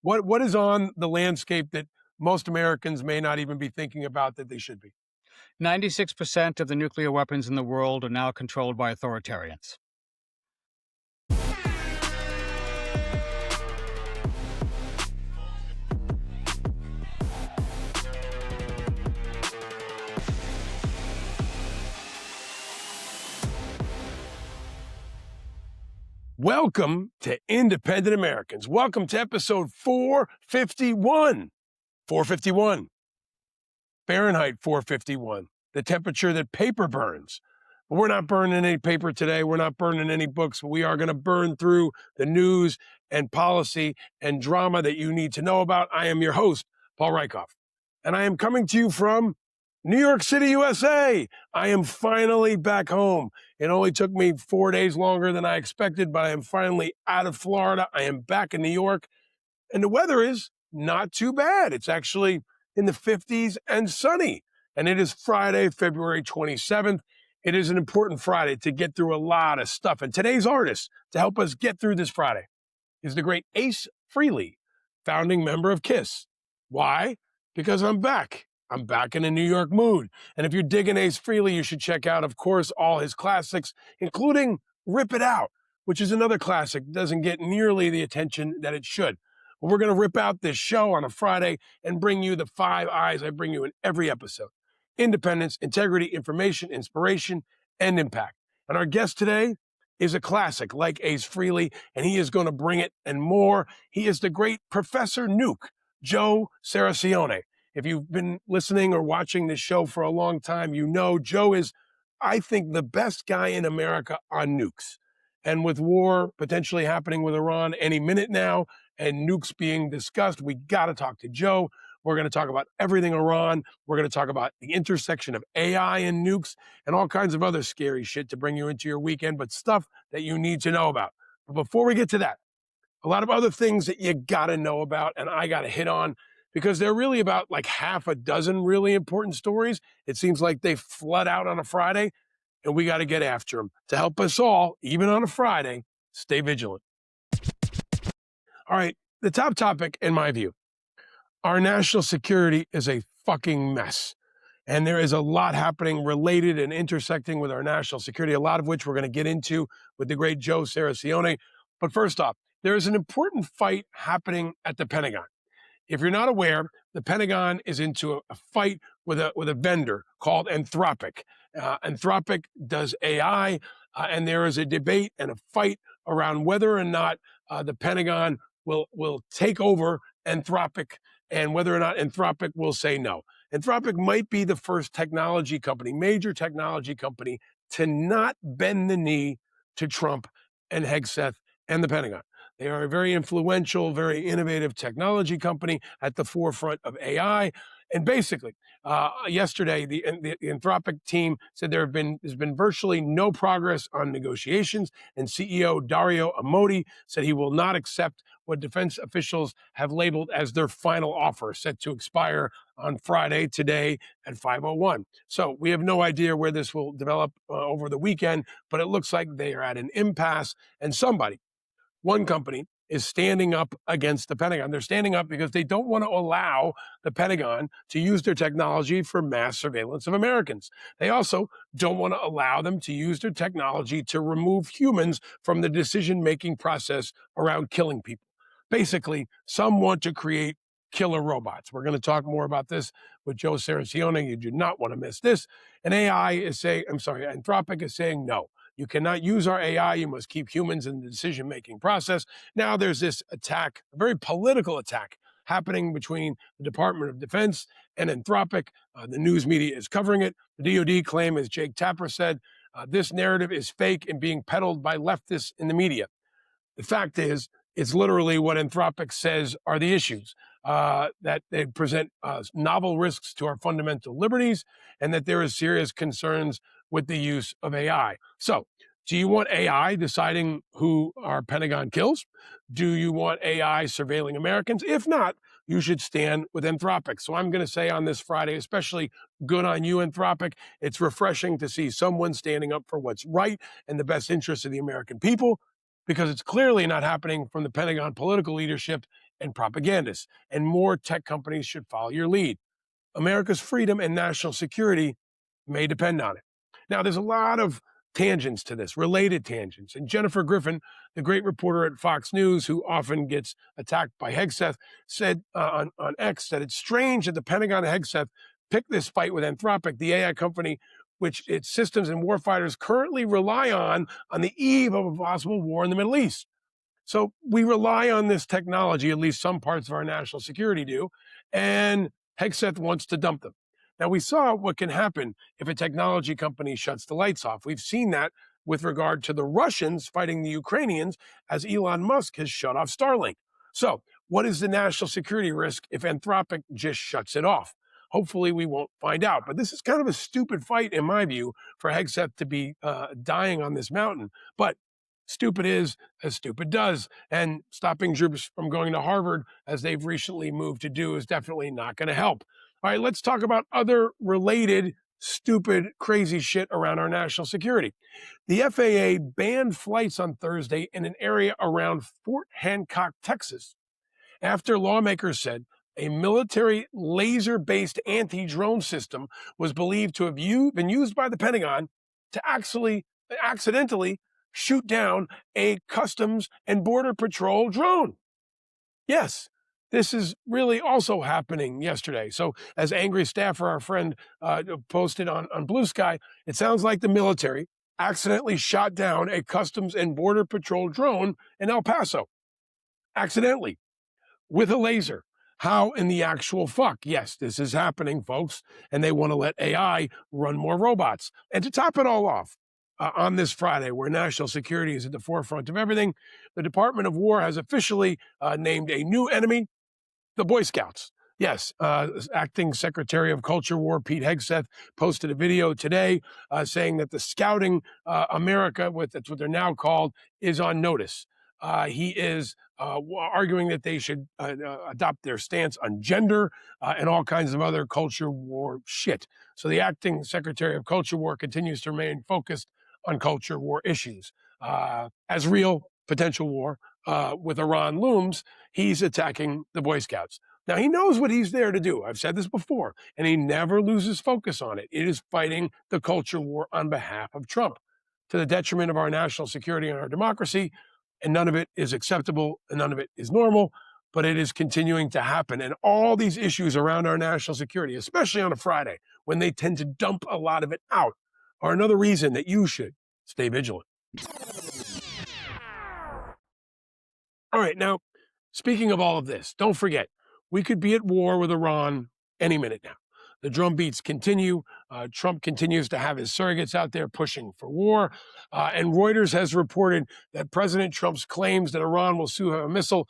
What is on the landscape that most Americans may not even be thinking about that they should be? 96% of the nuclear weapons in the world are now controlled by authoritarians. Welcome to Independent Americans. Welcome to episode 451. 451. Fahrenheit 451, the temperature that paper burns. But we're not burning any paper today. We're not burning any books. We are going to burn through the news and policy and drama that you need to know about. I am your host, Paul Rieckhoff, and I am coming to you from New York City, USA. I am finally back home. It only took me 4 days longer than I expected, but I am finally out of Florida. I am back in New York, and the weather is not too bad. It's actually in the 50s and sunny, and it is Friday, February 27th. It is an important Friday to get through a lot of stuff, and today's artist to help us get through this Friday is the great Ace Frehley, founding member of KISS. Why? Because I'm back. I'm back in a New York mood. And if you're digging Ace Frehley, you should check out, of course, all his classics, including Rip It Out, which is another classic that doesn't get nearly the attention that it should. But we're going to rip out this show on a Friday and bring you the 5 eyes I bring you in every episode: independence, integrity, information, inspiration, and impact. And our guest today is a classic like Ace Frehley, and he is going to bring it and more. He is the great Professor Nuke, Joe Cirincione. If you've been listening or watching this show for a long time, you know Joe is, I think, the best guy in America on nukes. And with war potentially happening with Iran any minute now and nukes being discussed, we got to talk to Joe. We're going to talk about everything Iran. We're going to talk about the intersection of AI and nukes and all kinds of other scary shit to bring you into your weekend, but stuff that you need to know about. But before we get to that, a lot of other things that you got to know about and I got to hit on, because they're really about like half a dozen really important stories. It seems like they flood out on a Friday, and we got to get after them to help us all, even on a Friday, stay vigilant. All right, the top topic, in my view, our national security is a fucking mess. And there is a lot happening related and intersecting with our national security, a lot of which we're going to get into with the great Joe Cirincione. But first off, there is an important fight happening at the Pentagon. If you're not aware, the Pentagon is into a fight with a vendor called Anthropic. Anthropic does AI, and there is a debate and a fight around whether or not the Pentagon will take over Anthropic and whether or not Anthropic will say no. Anthropic might be the first technology company, major technology company, to not bend the knee to Trump and Hegseth and the Pentagon. They are a very influential, very innovative technology company at the forefront of AI. And basically, yesterday, the Anthropic team said there's been virtually no progress on negotiations, and CEO Dario Amodei said he will not accept what defense officials have labeled as their final offer, set to expire on Friday, today at 5:01. So we have no idea where this will develop over the weekend, but it looks like they are at an impasse, and one company is standing up against the Pentagon. They're standing up because they don't want to allow the Pentagon to use their technology for mass surveillance of Americans. They also don't want to allow them to use their technology to remove humans from the decision-making process around killing people. Basically, some want to create killer robots. We're going to talk more about this with Joe Cirincione. You do not want to miss this. And Anthropic is saying no. You cannot use our AI. You must keep humans in the decision-making process. Now there's this attack, a very political attack, happening between the Department of Defense and Anthropic. The news media is covering it. The DoD claim, as Jake Tapper said, this narrative is fake and being peddled by leftists in the media. The fact is, it's literally what Anthropic says are the issues, that they present novel risks to our fundamental liberties, and that there is serious concerns with the use of AI. So, do you want AI deciding who our Pentagon kills? Do you want AI surveilling Americans? If not, you should stand with Anthropic. So I'm going to say on this Friday, especially good on you, Anthropic. It's refreshing to see someone standing up for what's right and the best interests of the American people, because it's clearly not happening from the Pentagon political leadership and propagandists, and more tech companies should follow your lead. America's freedom and national security may depend on it. Now, there's a lot of tangents to this, related tangents. And Jennifer Griffin, the great reporter at Fox News, who often gets attacked by Hegseth, said on X that it's strange that the Pentagon and Hegseth picked this fight with Anthropic, the AI company which its systems and warfighters currently rely on the eve of a possible war in the Middle East. So we rely on this technology, at least some parts of our national security do, and Hegseth wants to dump them. Now, we saw what can happen if a technology company shuts the lights off. We've seen that with regard to the Russians fighting the Ukrainians as Elon Musk has shut off Starlink. So what is the national security risk if Anthropic just shuts it off? Hopefully we won't find out. But this is kind of a stupid fight, in my view, for Hegseth to be dying on this mountain. But stupid is as stupid does. And stopping troops from going to Harvard, as they've recently moved to do, is definitely not going to help. All right, let's talk about other related stupid, crazy shit around our national security. The FAA banned flights on Thursday in an area around Fort Hancock, Texas, after lawmakers said a military laser-based anti-drone system was believed to have been used by the Pentagon to accidentally shoot down a Customs and Border Patrol drone. Yes, this is really also happening yesterday. So as angry staffer, our friend posted on Blue Sky, it sounds like the military accidentally shot down a Customs and Border Patrol drone in El Paso. Accidentally, with a laser. How in the actual fuck? Yes, this is happening, folks, and they want to let AI run more robots. And to top it all off, on this Friday, where national security is at the forefront of everything, the Department of War has officially named a new enemy, the Boy Scouts. Yes, Acting Secretary of Culture War Pete Hegseth posted a video today saying that the Scouting America, that's what they're now called, is on notice. He is arguing that they should adopt their stance on gender and all kinds of other culture war shit. So the Acting Secretary of Culture War continues to remain focused on culture war issues. As real potential war with Iran looms, he's attacking the Boy Scouts. Now, he knows what he's there to do. I've said this before, and he never loses focus on it. It is fighting the culture war on behalf of Trump, to the detriment of our national security and our democracy. And none of it is acceptable, and none of it is normal, but it is continuing to happen. And all these issues around our national security, especially on a Friday, when they tend to dump a lot of it out, are another reason that you should stay vigilant. All right, now, speaking of all of this, don't forget, we could be at war with Iran any minute now. The drumbeats continue. Trump continues to have his surrogates out there pushing for war. And Reuters has reported that President Trump's claims that Iran will soon have a missile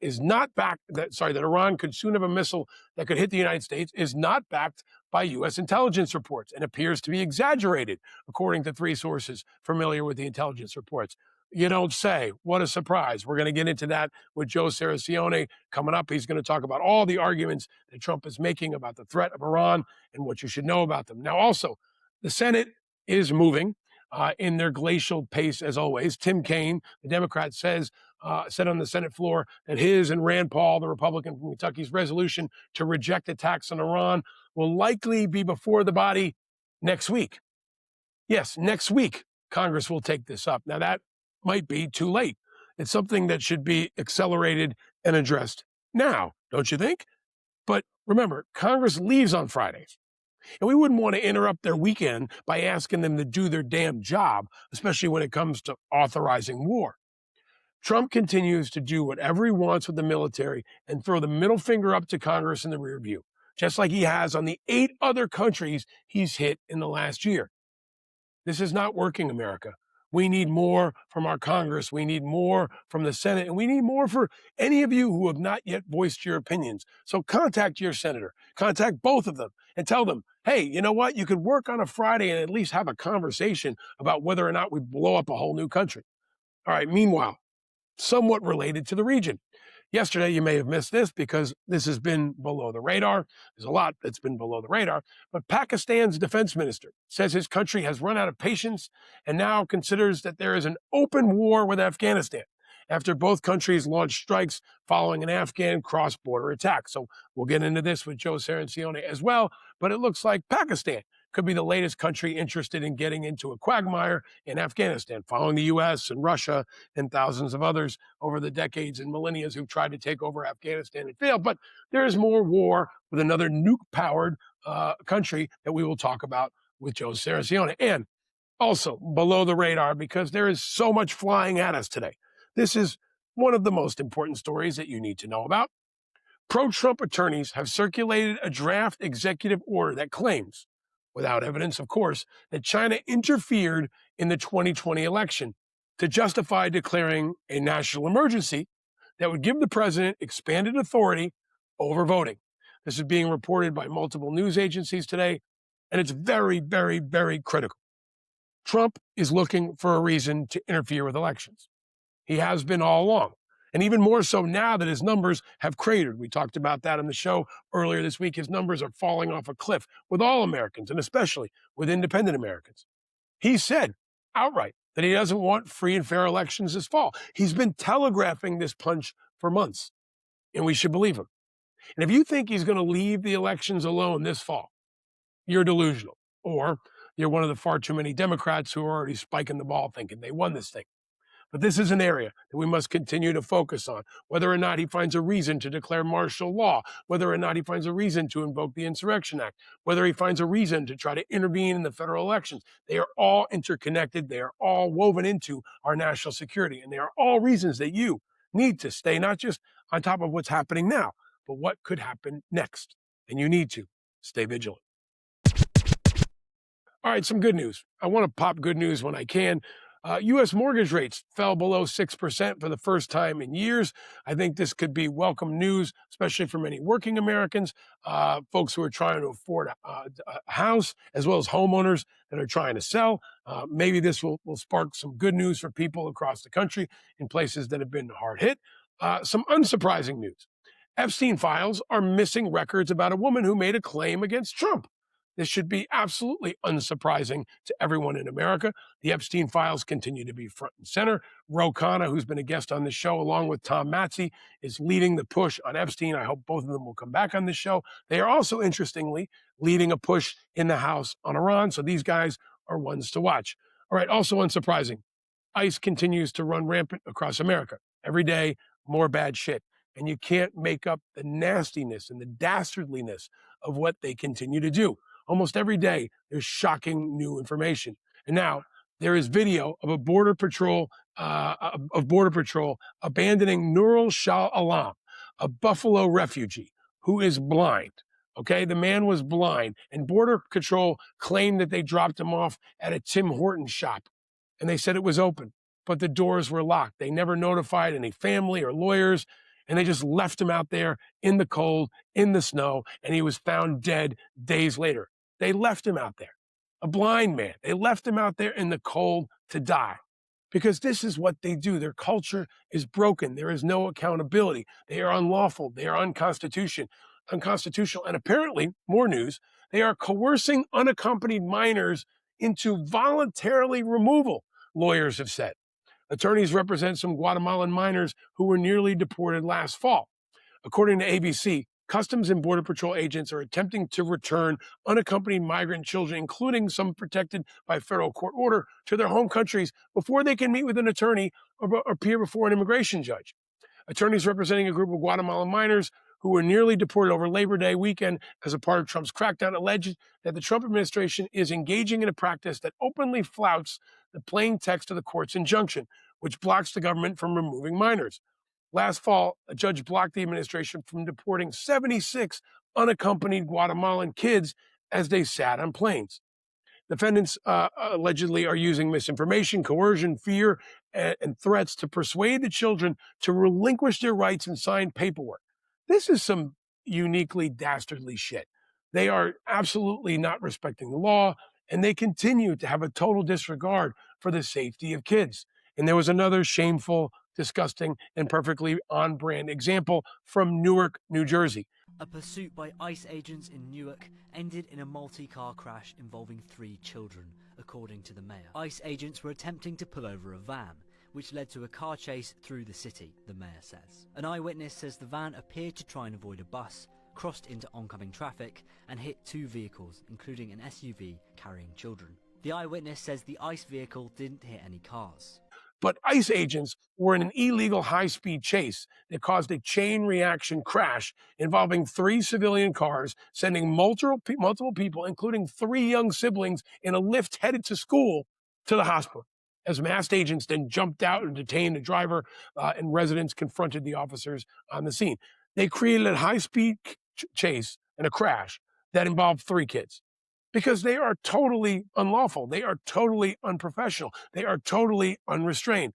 is not backed, that Iran could soon have a missile that could hit the United States is not backed by U.S. intelligence reports and appears to be exaggerated, according to three sources familiar with the intelligence reports. You don't say. What a surprise. We're going to get into that with Joe Cirincione coming up. He's going to talk about all the arguments that Trump is making about the threat of Iran and what you should know about them. Now, also, the Senate is moving in their glacial pace, as always. Tim Kaine, the Democrat, said on the Senate floor that his and Rand Paul, the Republican from Kentucky's resolution to reject attacks on Iran will likely be before the body next week. Yes, next week, Congress will take this up. Now, that might be too late. It's something that should be accelerated and addressed now, don't you think? But remember, Congress leaves on Fridays, and we wouldn't want to interrupt their weekend by asking them to do their damn job, especially when it comes to authorizing war. Trump continues to do whatever he wants with the military and throw the middle finger up to Congress in the rear view, just like he has on the 8 other countries he's hit in the last year. This is not working, America. We need more from our Congress. We need more from the Senate. And we need more for any of you who have not yet voiced your opinions. So contact your senator. Contact both of them and tell them, hey, you know what? You could work on a Friday and at least have a conversation about whether or not we blow up a whole new country. All right, meanwhile, somewhat related to the region. Yesterday, you may have missed this because this has been below the radar. There's a lot that's been below the radar. But Pakistan's defense minister says his country has run out of patience and now considers that there is an open war with Afghanistan after both countries launched strikes following an Afghan cross-border attack. So we'll get into this with Joe Cirincione as well, but it looks like Pakistan could be the latest country interested in getting into a quagmire in Afghanistan, following the U.S. and Russia and thousands of others over the decades and millennia who've tried to take over Afghanistan and failed. But there is more war with another nuke-powered country that we will talk about with Joe Cirincione. And also below the radar, because there is so much flying at us today. This is one of the most important stories that you need to know about. Pro-Trump attorneys have circulated a draft executive order that claims, without evidence, of course, that China interfered in the 2020 election to justify declaring a national emergency that would give the president expanded authority over voting. This is being reported by multiple news agencies today, and it's very, very, very critical. Trump is looking for a reason to interfere with elections. He has been all along, and even more so now that his numbers have cratered. We talked about that on the show earlier this week. His numbers are falling off a cliff with all Americans, and especially with independent Americans. He said outright that he doesn't want free and fair elections this fall. He's been telegraphing this punch for months, and we should believe him. And if you think he's going to leave the elections alone this fall, you're delusional, or you're one of the far too many Democrats who are already spiking the ball thinking they won this thing. But this is an area that we must continue to focus on, whether or not he finds a reason to declare martial law, whether or not he finds a reason to invoke the Insurrection Act, whether he finds a reason to try to intervene in the federal elections. They are all interconnected. They are all woven into our national security. And they are all reasons that you need to stay not just on top of what's happening now, but what could happen next. And you need to stay vigilant. All right, some good news. I want to pop good news when I can. U.S. mortgage rates fell below 6% for the first time in years. I think this could be welcome news, especially for many working Americans, folks who are trying to afford a house, as well as homeowners that are trying to sell. Maybe this will spark some good news for people across the country in places that have been hard hit. Some unsurprising news. Epstein files are missing records about a woman who made a claim against Trump. This should be absolutely unsurprising to everyone in America. The Epstein files continue to be front and center. Ro Khanna, who's been a guest on the show, along with Tom Matzey, is leading the push on Epstein. I hope both of them will come back on the show. They are also, interestingly, leading a push in the House on Iran. So these guys are ones to watch. All right, also unsurprising, ICE continues to run rampant across America. Every day, more bad shit. And you can't make up the nastiness and the dastardliness of what they continue to do. Almost every day, there's shocking new information. And now there is video of a Border Patrol abandoning Nurul Shah Alam, a Buffalo refugee who is blind. Okay, the man was blind, and Border Patrol claimed that they dropped him off at a Tim Hortons shop, and they said it was open, but the doors were locked. They never notified any family or lawyers, and they just left him out there in the cold, in the snow, and he was found dead days later. They left him out there, a blind man. They left him out there in the cold to die because this is what they do. Their culture is broken. There is no accountability. They are unlawful. They are unconstitutional. And apparently, more news, they are coercing unaccompanied minors into voluntarily removal, lawyers have said. Attorneys represent some Guatemalan minors who were nearly deported last fall. According to ABC, Customs and Border Patrol agents are attempting to return unaccompanied migrant children, including some protected by federal court order, to their home countries before they can meet with an attorney or appear before an immigration judge. Attorneys representing a group of Guatemalan minors who were nearly deported over Labor Day weekend as a part of Trump's crackdown alleged that the Trump administration is engaging in a practice that openly flouts the plain text of the court's injunction, which blocks the government from removing minors. Last fall, a judge blocked the administration from deporting 76 unaccompanied Guatemalan kids as they sat on planes. Defendants allegedly are using misinformation, coercion, fear, and threats to persuade the children to relinquish their rights and sign paperwork. This is some uniquely dastardly shit. They are absolutely not respecting the law, and they continue to have a total disregard for the safety of kids. And there was another shameful, disgusting, and perfectly on-brand example from Newark, New Jersey. A pursuit by ICE agents in Newark ended in a multi-car crash involving 3 children, according to the mayor. ICE agents were attempting to pull over a van which led to a car chase through the city, the mayor says. An eyewitness says the van appeared to try and avoid a bus, crossed into oncoming traffic, and hit two vehicles, including an SUV carrying children. The eyewitness says the ICE vehicle didn't hit any cars. But ICE agents were in an illegal high-speed chase that caused a chain reaction crash involving 3 civilian cars, sending multiple people, including 3 young siblings, in a lift headed to school, to the hospital. As masked agents then jumped out and detained the driver, and residents confronted the officers on the scene. They created a high-speed chase and a crash that involved 3 kids. Because they are totally unlawful. They are totally unprofessional. They are totally unrestrained.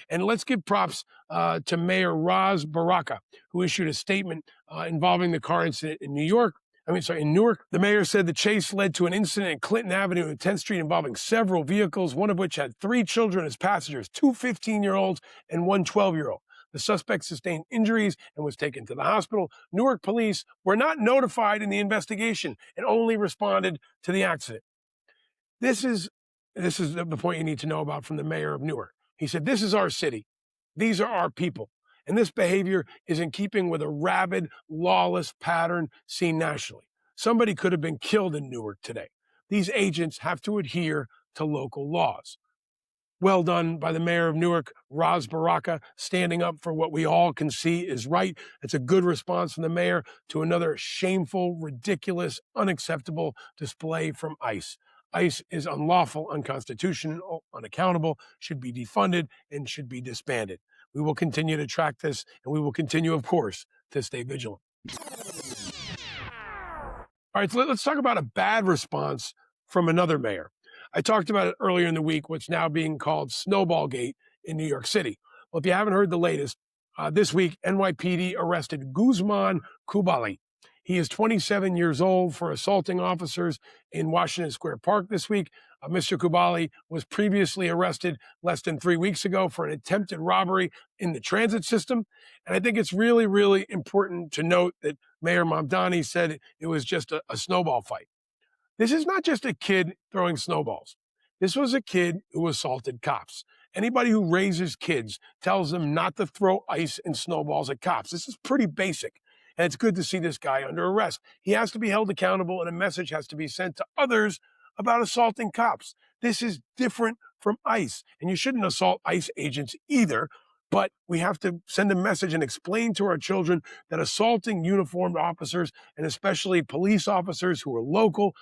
And let's give props to Mayor Ras Baraka, who issued a statement involving the car incident in Newark. The mayor said the chase led to an incident at Clinton Avenue and 10th Street involving several vehicles, one of which had 3 children as passengers, 2 15-year-olds and 1 12-year-old. The suspect sustained injuries and was taken to the hospital. Newark police were not notified in the investigation and only responded to the accident. This is the point you need to know about from the mayor of Newark. He said, "This is our city. These are our people. And this behavior is in keeping with a rabid, lawless pattern seen nationally. Somebody could have been killed in Newark today. These agents have to adhere to local laws." Well done by the mayor of Newark, Ras Baraka, standing up for what we all can see is right. It's a good response from the mayor to another shameful, ridiculous, unacceptable display from ICE. ICE is unlawful, unconstitutional, unaccountable, should be defunded, and should be disbanded. We will continue to track this, and we will continue, of course, to stay vigilant. All right, so let's talk about a bad response from another mayor. I talked about it earlier in the week, what's now being called Snowball Gate in New York City. Well, if you haven't heard the latest, this week, NYPD arrested Guzman Kubali. He is 27 years old for assaulting officers in Washington Square Park this week. Mr. Kubali was previously arrested less than 3 weeks ago for an attempted robbery in the transit system. And I think it's really, really important to note that Mayor Mamdani said it was just a snowball fight. This is not just a kid throwing snowballs. This was a kid who assaulted cops. Anybody who raises kids tells them not to throw ice and snowballs at cops. This is pretty basic. And it's good to see this guy under arrest. He has to be held accountable, and a message has to be sent to others about assaulting cops. This is different from ICE, and you shouldn't assault ICE agents either. But we have to send a message and explain to our children that assaulting uniformed officers, and especially police officers who are local,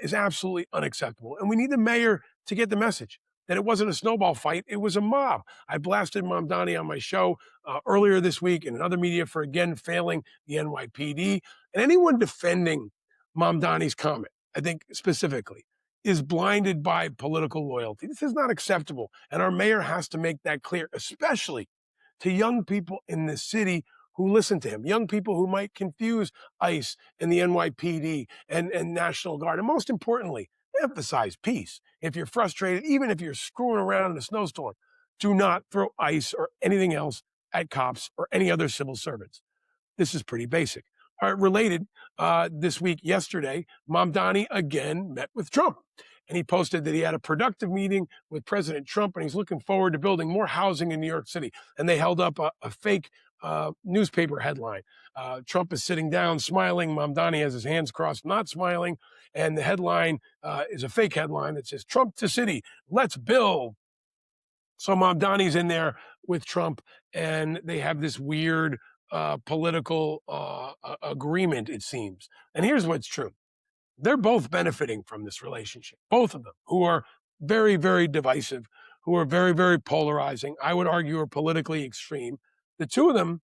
is absolutely unacceptable. And we need the mayor to get the message that it wasn't a snowball fight, it was a mob. I blasted Mamdani on my show earlier this week and in other media for again failing the NYPD. And anyone defending Mamdani's comment, I think specifically, is blinded by political loyalty. This is not acceptable. And our mayor has to make that clear, especially to young people in this city who listen to him, young people who might confuse ICE and the NYPD and National Guard. And most importantly, emphasize peace. If you're frustrated, even if you're screwing around in a snowstorm, do not throw ice or anything else at cops or any other civil servants. This is pretty basic. All right, related, yesterday, Mamdani again met with Trump. And he posted that he had a productive meeting with President Trump, and he's looking forward to building more housing in New York City. And they held up a fake newspaper headline. Trump is sitting down, smiling. Mamdani has his hands crossed, not smiling. And the headline is a fake headline that says, "Trump to city, let's build." So Mamdani's in there with Trump, and they have this weird political agreement, it seems. And here's what's true. They're both benefiting from this relationship, both of them, who are very, very divisive, who are very, very polarizing, I would argue are politically extreme. The two of them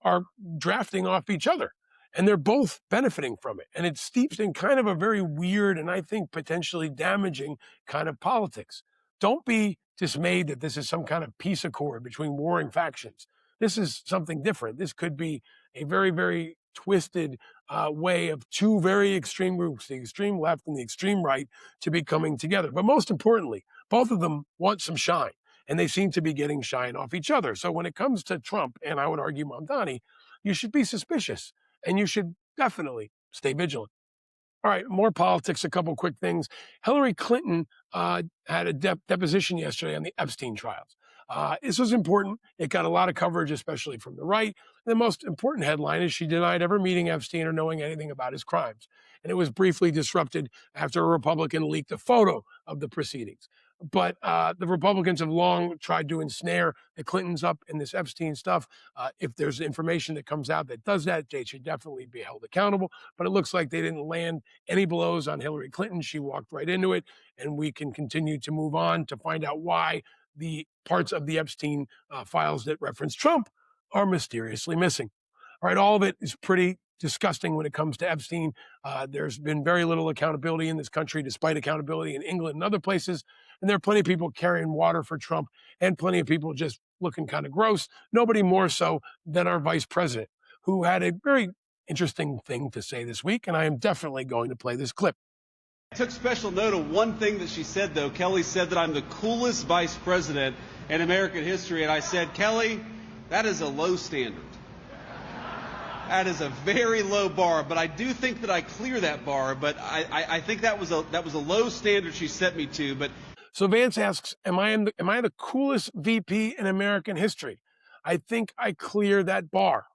are drafting off each other, and they're both benefiting from it. And it's steeped in kind of a very weird and I think potentially damaging kind of politics. Don't be dismayed that this is some kind of peace accord between warring factions. This is something different. This could be a very, very twisted way of two very extreme groups, the extreme left and the extreme right, to be coming together. But most importantly, both of them want some shine, and they seem to be getting shine off each other. So when it comes to Trump, and I would argue Mamdani, you should be suspicious, and you should definitely stay vigilant. All right, more politics, a couple quick things. Hillary Clinton had a deposition yesterday on the Epstein trials. This was important. It got a lot of coverage, especially from the right. The most important headline is she denied ever meeting Epstein or knowing anything about his crimes. And it was briefly disrupted after a Republican leaked a photo of the proceedings. But the Republicans have long tried to ensnare the Clintons up in this Epstein stuff. If there's information that comes out that does that, they should definitely be held accountable. But it looks like they didn't land any blows on Hillary Clinton. She walked right into it, and we can continue to move on to find out why the parts of the Epstein files that reference Trump are mysteriously missing. All right, all of it is pretty disgusting when it comes to Epstein. There's been very little accountability in this country, despite accountability in England and other places. And there are plenty of people carrying water for Trump and plenty of people just looking kind of gross. Nobody more so than our vice president, who had a very interesting thing to say this week. And I am definitely going to play this clip. I took special note of one thing that she said, though. Kelly said that I'm the coolest vice president in American history. And I said, Kelly, that is a low standard. That is a very low bar, but I do think that I clear that bar. But I think that was a low standard she set me to. But so Vance asks, am I the coolest VP in American history? I think I clear that bar.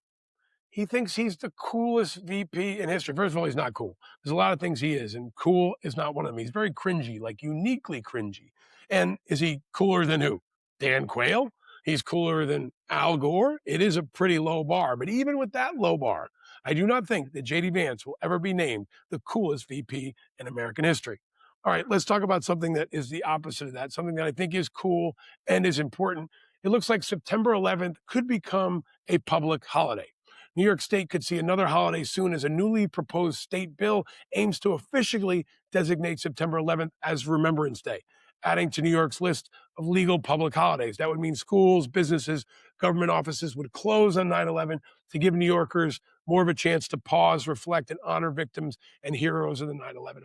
He thinks he's the coolest VP in history. First of all, he's not cool. There's a lot of things he is, and cool is not one of them. He's very cringy, like uniquely cringy. And is he cooler than who? Dan Quayle? He's cooler than Al Gore? It is a pretty low bar. But even with that low bar, I do not think that J.D. Vance will ever be named the coolest VP in American history. All right, let's talk about something that is the opposite of that, something that I think is cool and is important. It looks like September 11th could become a public holiday. New York State could see another holiday soon as a newly proposed state bill aims to officially designate September 11th as Remembrance Day, adding to New York's list of legal public holidays. That would mean schools, businesses, government offices would close on 9/11 to give New Yorkers more of a chance to pause, reflect, and honor victims and heroes of the 9/11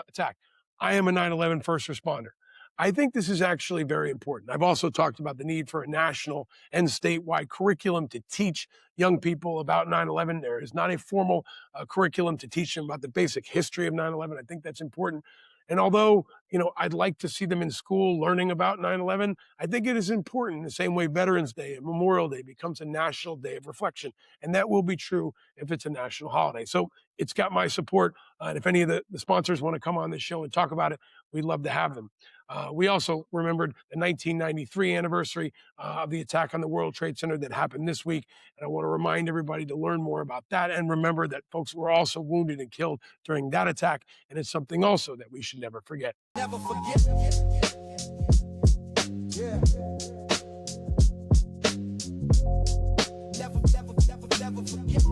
attack. I am a 9/11 first responder. I think this is actually very important. I've also talked about the need for a national and statewide curriculum to teach young people about 9/11. There is not a formal curriculum to teach them about the basic history of 9/11. I think that's important. And although, I'd like to see them in school learning about 9/11, I think it is important in the same way Veterans Day and Memorial Day becomes a national day of reflection. And that will be true if it's a national holiday. So it's got my support. And if any of the sponsors want to come on this show and talk about it, we'd love to have them. We also remembered the 1993 anniversary of the attack on the World Trade Center that happened this week. And I want to remind everybody to learn more about that and remember that folks were also wounded and killed during that attack. And it's something also that we should never forget. Never forget. Yeah. Never forget.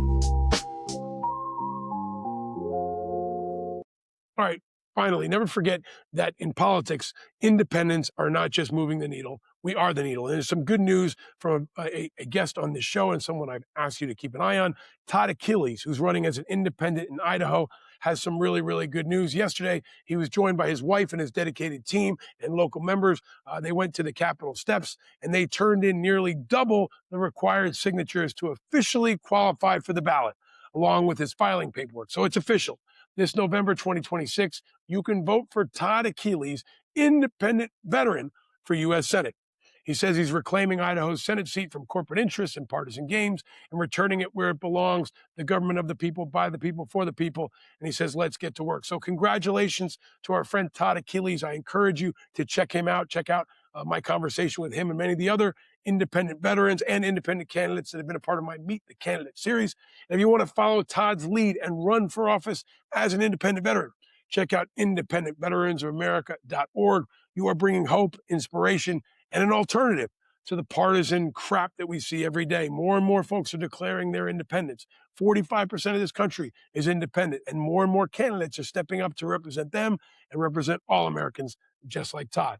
All right. Finally, never forget that in politics, independents are not just moving the needle. We are the needle. And there's some good news from a guest on this show and someone I've asked you to keep an eye on. Todd Achilles, who's running as an independent in Idaho, has some really, really good news. Yesterday, he was joined by his wife and his dedicated team and local members. They went to the Capitol steps and they turned in nearly double the required signatures to officially qualify for the ballot, along with his filing paperwork. So it's official. This November 2026, you can vote for Todd Achilles, independent veteran, for U.S. Senate. He says he's reclaiming Idaho's Senate seat from corporate interests and partisan games and returning it where it belongs, the government of the people, by the people, for the people. And he says, let's get to work. So congratulations to our friend Todd Achilles. I encourage you to check him out. Check out my conversation with him and many of the other independent veterans and independent candidates that have been a part of my Meet the Candidate series. And if you want to follow Todd's lead and run for office as an independent veteran, check out independentveteransofamerica.org. You are bringing hope, inspiration, and an alternative to the partisan crap that we see every day. More and more folks are declaring their independence. 45% of this country is independent, and more candidates are stepping up to represent them and represent all Americans, just like Todd.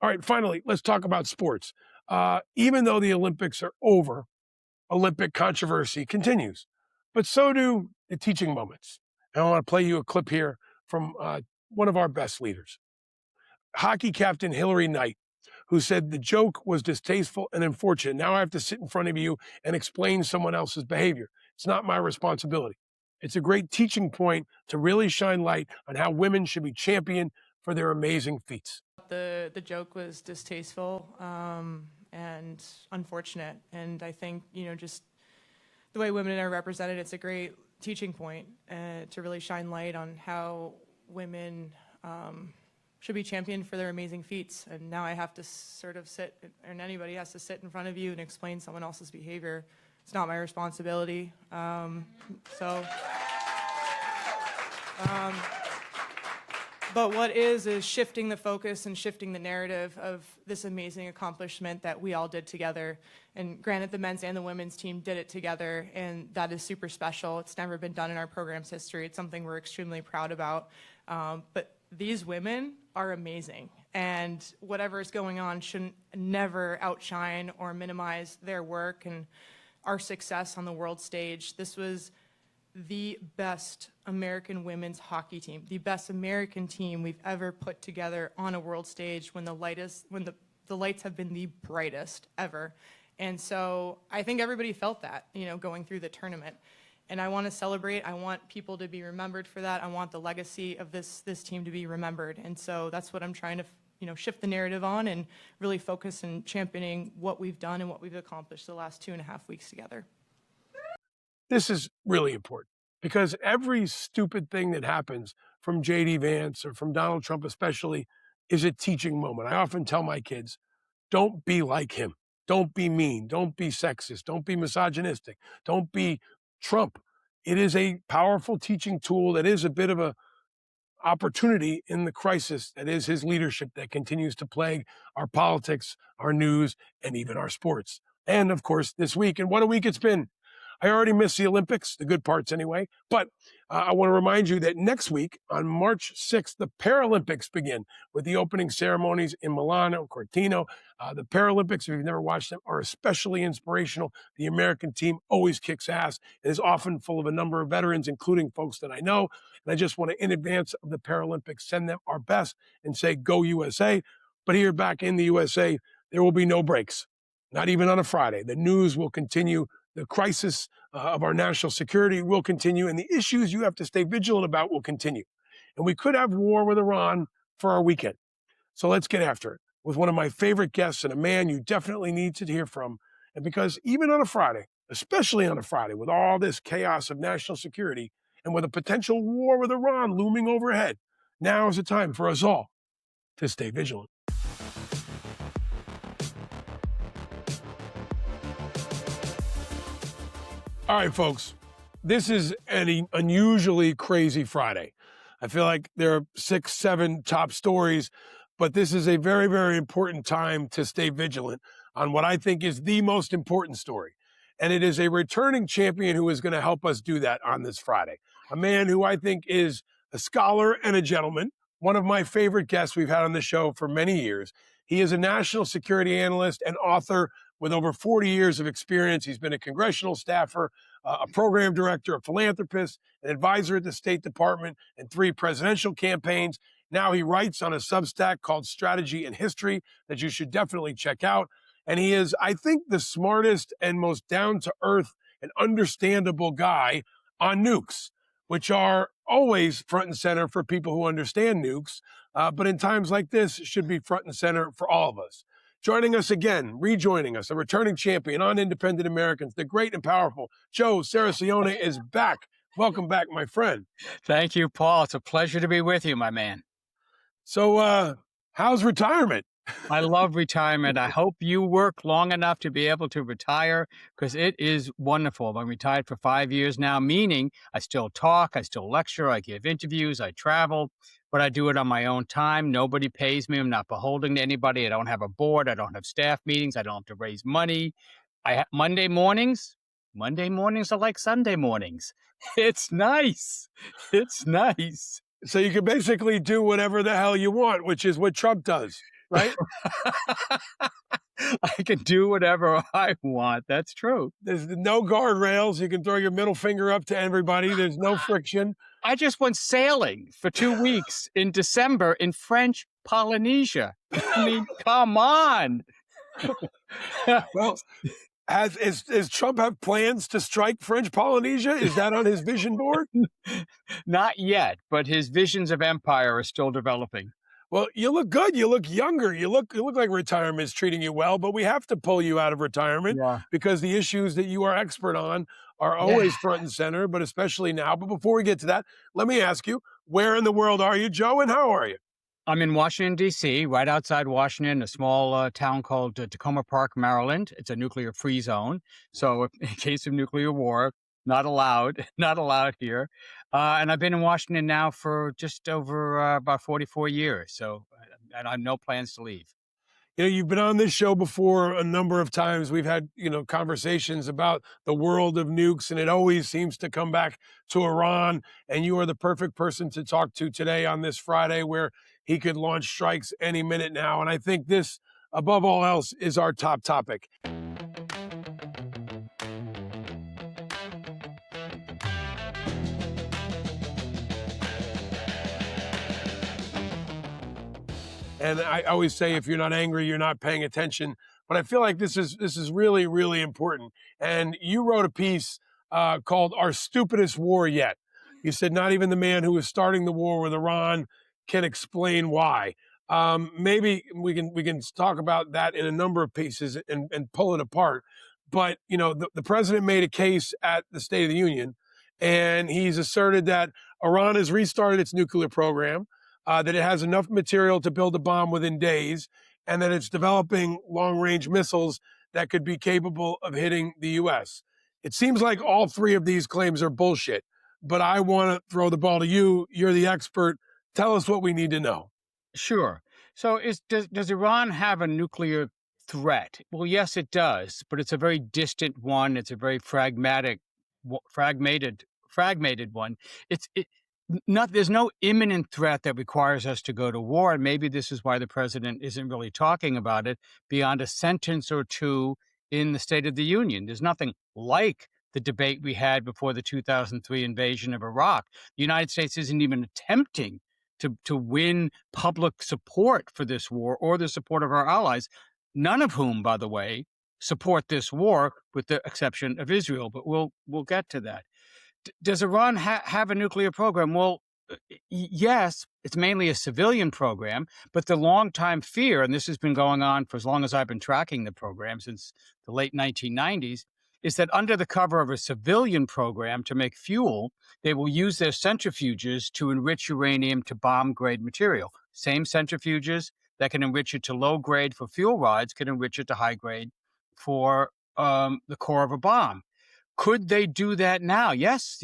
All right, finally, let's talk about sports. Even though the Olympics are over, Olympic controversy continues, but so do the teaching moments. And I want to play you a clip here from one of our best leaders, hockey captain Hillary Knight, who said the joke was distasteful and unfortunate. Now I have to sit in front of you and explain someone else's behavior. It's not my responsibility. It's a great teaching point to really shine light on how women should be championed for their amazing feats. The joke was distasteful, and unfortunate. And I think, just the way women are represented, it's a great teaching point to really shine light on how women should be championed for their amazing feats. And now I have to sort of sit, and anybody has to sit in front of you and explain someone else's behavior. It's not my responsibility. But what is shifting the focus and shifting the narrative of this amazing accomplishment that we all did together. And granted, the men's and the women's team did it together, and that is super special. It's never been done in our program's history. It's something we're extremely proud about. But these women are amazing, and whatever is going on shouldn't never outshine or minimize their work and our success on the world stage. This was the best American women's hockey team, the best American team we've ever put together on a world stage when the lights have been the brightest ever. And so I think everybody felt that, going through the tournament. And I want to celebrate. I want people to be remembered for that. I want the legacy of this team to be remembered. And so that's what I'm trying to shift the narrative on and really focus on championing what we've done and what we've accomplished the last 2.5 weeks together. This is really important because every stupid thing that happens from J.D. Vance or from Donald Trump especially is a teaching moment. I often tell my kids, don't be like him. Don't be mean. Don't be sexist. Don't be misogynistic. Don't be Trump. It is a powerful teaching tool that is a bit of a opportunity in the crisis that is his leadership that continues to plague our politics, our news, and even our sports. And of course, this week, and what a week it's been. I already missed the Olympics, the good parts anyway, but I want to remind you that next week on March 6th, the Paralympics begin with the opening ceremonies in Milano, Cortina. The Paralympics, if you've never watched them, are especially inspirational. The American team always kicks ass and is often full of a number of veterans, including folks that I know. And I just want to, in advance of the Paralympics, send them our best and say, go USA. But here back in the USA, there will be no breaks, not even on a Friday. The news will continue. The crisis of our national security will continue, and the issues you have to stay vigilant about will continue. And we could have war with Iran for our weekend. So let's get after it with one of my favorite guests and a man you definitely need to hear from. And because even on a Friday, especially on a Friday, with all this chaos of national security and with a potential war with Iran looming overhead, now is the time for us all to stay vigilant. All right, folks, this is an unusually crazy Friday. I feel like there are 6, 7 top stories, but this is a very, very important time to stay vigilant on what I think is the most important story. And it is a returning champion who is going to help us do that on this Friday. A man who I think is a scholar and a gentleman, one of my favorite guests we've had on the show for many years. He is a national security analyst and author with over 40 years of experience. He's been a congressional staffer, a program director, a philanthropist, an advisor at the State Department, and 3 presidential campaigns. Now he writes on a Substack called Strategy and History that you should definitely check out. And he is, I think, the smartest and most down-to-earth and understandable guy on nukes, which are always front and center for people who understand nukes, but in times like this, should be front and center for all of us. Joining us again, rejoining us, a returning champion on Independent Americans, the great and powerful Joe Cirincione is back. Welcome back, my friend. Thank you, Paul. It's a pleasure to be with you, my man. So, how's retirement? I love retirement. I hope you work long enough to be able to retire because it is wonderful. I'm retired for 5 years now, meaning I still talk, I still lecture, I give interviews, I travel, but I do it on my own time. Nobody pays me. I'm not beholden to anybody. I don't have a board. I don't have staff meetings. I don't have to raise money. Monday mornings are like Sunday mornings. It's nice. It's nice. So you can basically do whatever the hell you want, which is what Trump does. Right? I can do whatever I want. That's true. There's no guardrails. You can throw your middle finger up to everybody. There's no friction. I just went sailing for 2 weeks in December in French Polynesia. I mean, come on. Well, does Trump have plans to strike French Polynesia? Is that on his vision board? Not yet, but his visions of empire are still developing. Well, you look good. You look younger. You look like retirement is treating you well, but we have to pull you out of retirement Yeah. because the issues that you are expert on are Yeah. always front and center, but especially now. But before we get to that, let me ask you, where in the world are you, Joe, and how are you? I'm in Washington, D.C., right outside Washington, a small town called Tacoma Park, Maryland. It's a nuclear-free zone. So in case of nuclear war, not allowed, not allowed here. And I've been in Washington now for just over about 44 years. So, and I have no plans to leave. You've been on this show before a number of times. We've had, conversations about the world of nukes, and it always seems to come back to Iran. And you are the perfect person to talk to today on this Friday, where he could launch strikes any minute now. And I think this, above all else, is our top topic. And I always say, if you're not angry, you're not paying attention. But I feel like this is really, really important. And you wrote a piece called "Our Stupidest War Yet." You said not even the man who was starting the war with Iran can explain why. Maybe we can talk about that in a number of pieces and pull it apart. But the president made a case at the State of the Union, and he's asserted that Iran has restarted its nuclear program, that it has enough material to build a bomb within days, and that it's developing long-range missiles that could be capable of hitting the U.S. It seems like all three of these claims are bullshit, but I want to throw the ball to you. You're the expert. Tell us what we need to know. Sure. So does Iran have a nuclear threat? Well, yes, it does, but it's a very distant one. It's a very fragmented one. It's it not there's no imminent threat that requires us to go to war, and maybe this is why the president isn't really talking about it beyond a sentence or two in the State of the Union. There's nothing like the debate we had before the 2003 invasion of Iraq. The United States isn't even attempting to win public support for this war or the support of our allies, none of whom, by the way, support this war, with the exception of Israel. But we'll get to that. Does Iran have a nuclear program? Well, yes, it's mainly a civilian program, but the longtime fear, and this has been going on for as long as I've been tracking the program, since the late 1990s, is that under the cover of a civilian program to make fuel, they will use their centrifuges to enrich uranium to bomb-grade material. Same centrifuges that can enrich it to low grade for fuel rods can enrich it to high grade for the core of a bomb. Could they do that now? Yes,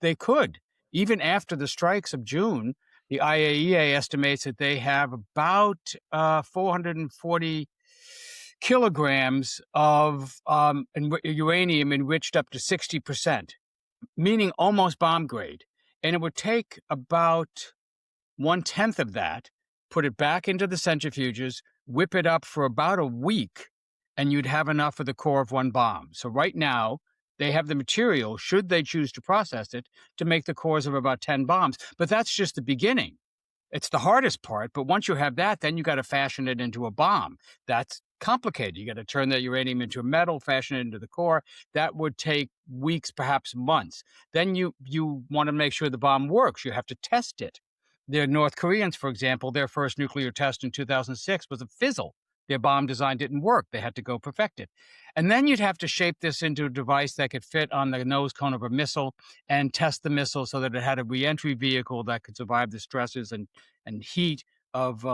they could. Even after the strikes of June, the IAEA estimates that they have about 440 kilograms of uranium enriched up to 60%, meaning almost bomb grade. And it would take about 1/10 of that, put it back into the centrifuges, whip it up for about a week, and you'd have enough for the core of one bomb. So right now, they have the material, should they choose to process it, to make the cores of about 10 bombs. But that's just the beginning. It's the hardest part, but once you have that, then you got to fashion it into a bomb. That's complicated. You got to turn that uranium into a metal, fashion it into the core. That would take weeks, perhaps months. Then you want to make sure the bomb works. You have to test it. The North Koreans, for example, their first nuclear test in 2006 was a fizzle. Their bomb design didn't work. They had to go perfect it. And then you'd have to shape this into a device that could fit on the nose cone of a missile and test the missile so that it had a reentry vehicle that could survive the stresses and heat of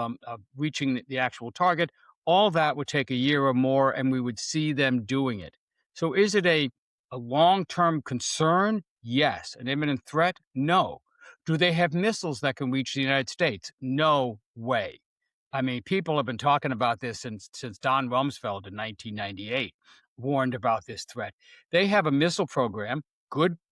reaching the actual target. All that would take a year or more, and we would see them doing it. So is it a long-term concern? Yes. An imminent threat? No. Do they have missiles that can reach the United States? No way. I mean, people have been talking about this since Don Rumsfeld in 1998 warned about this threat. They have a missile program,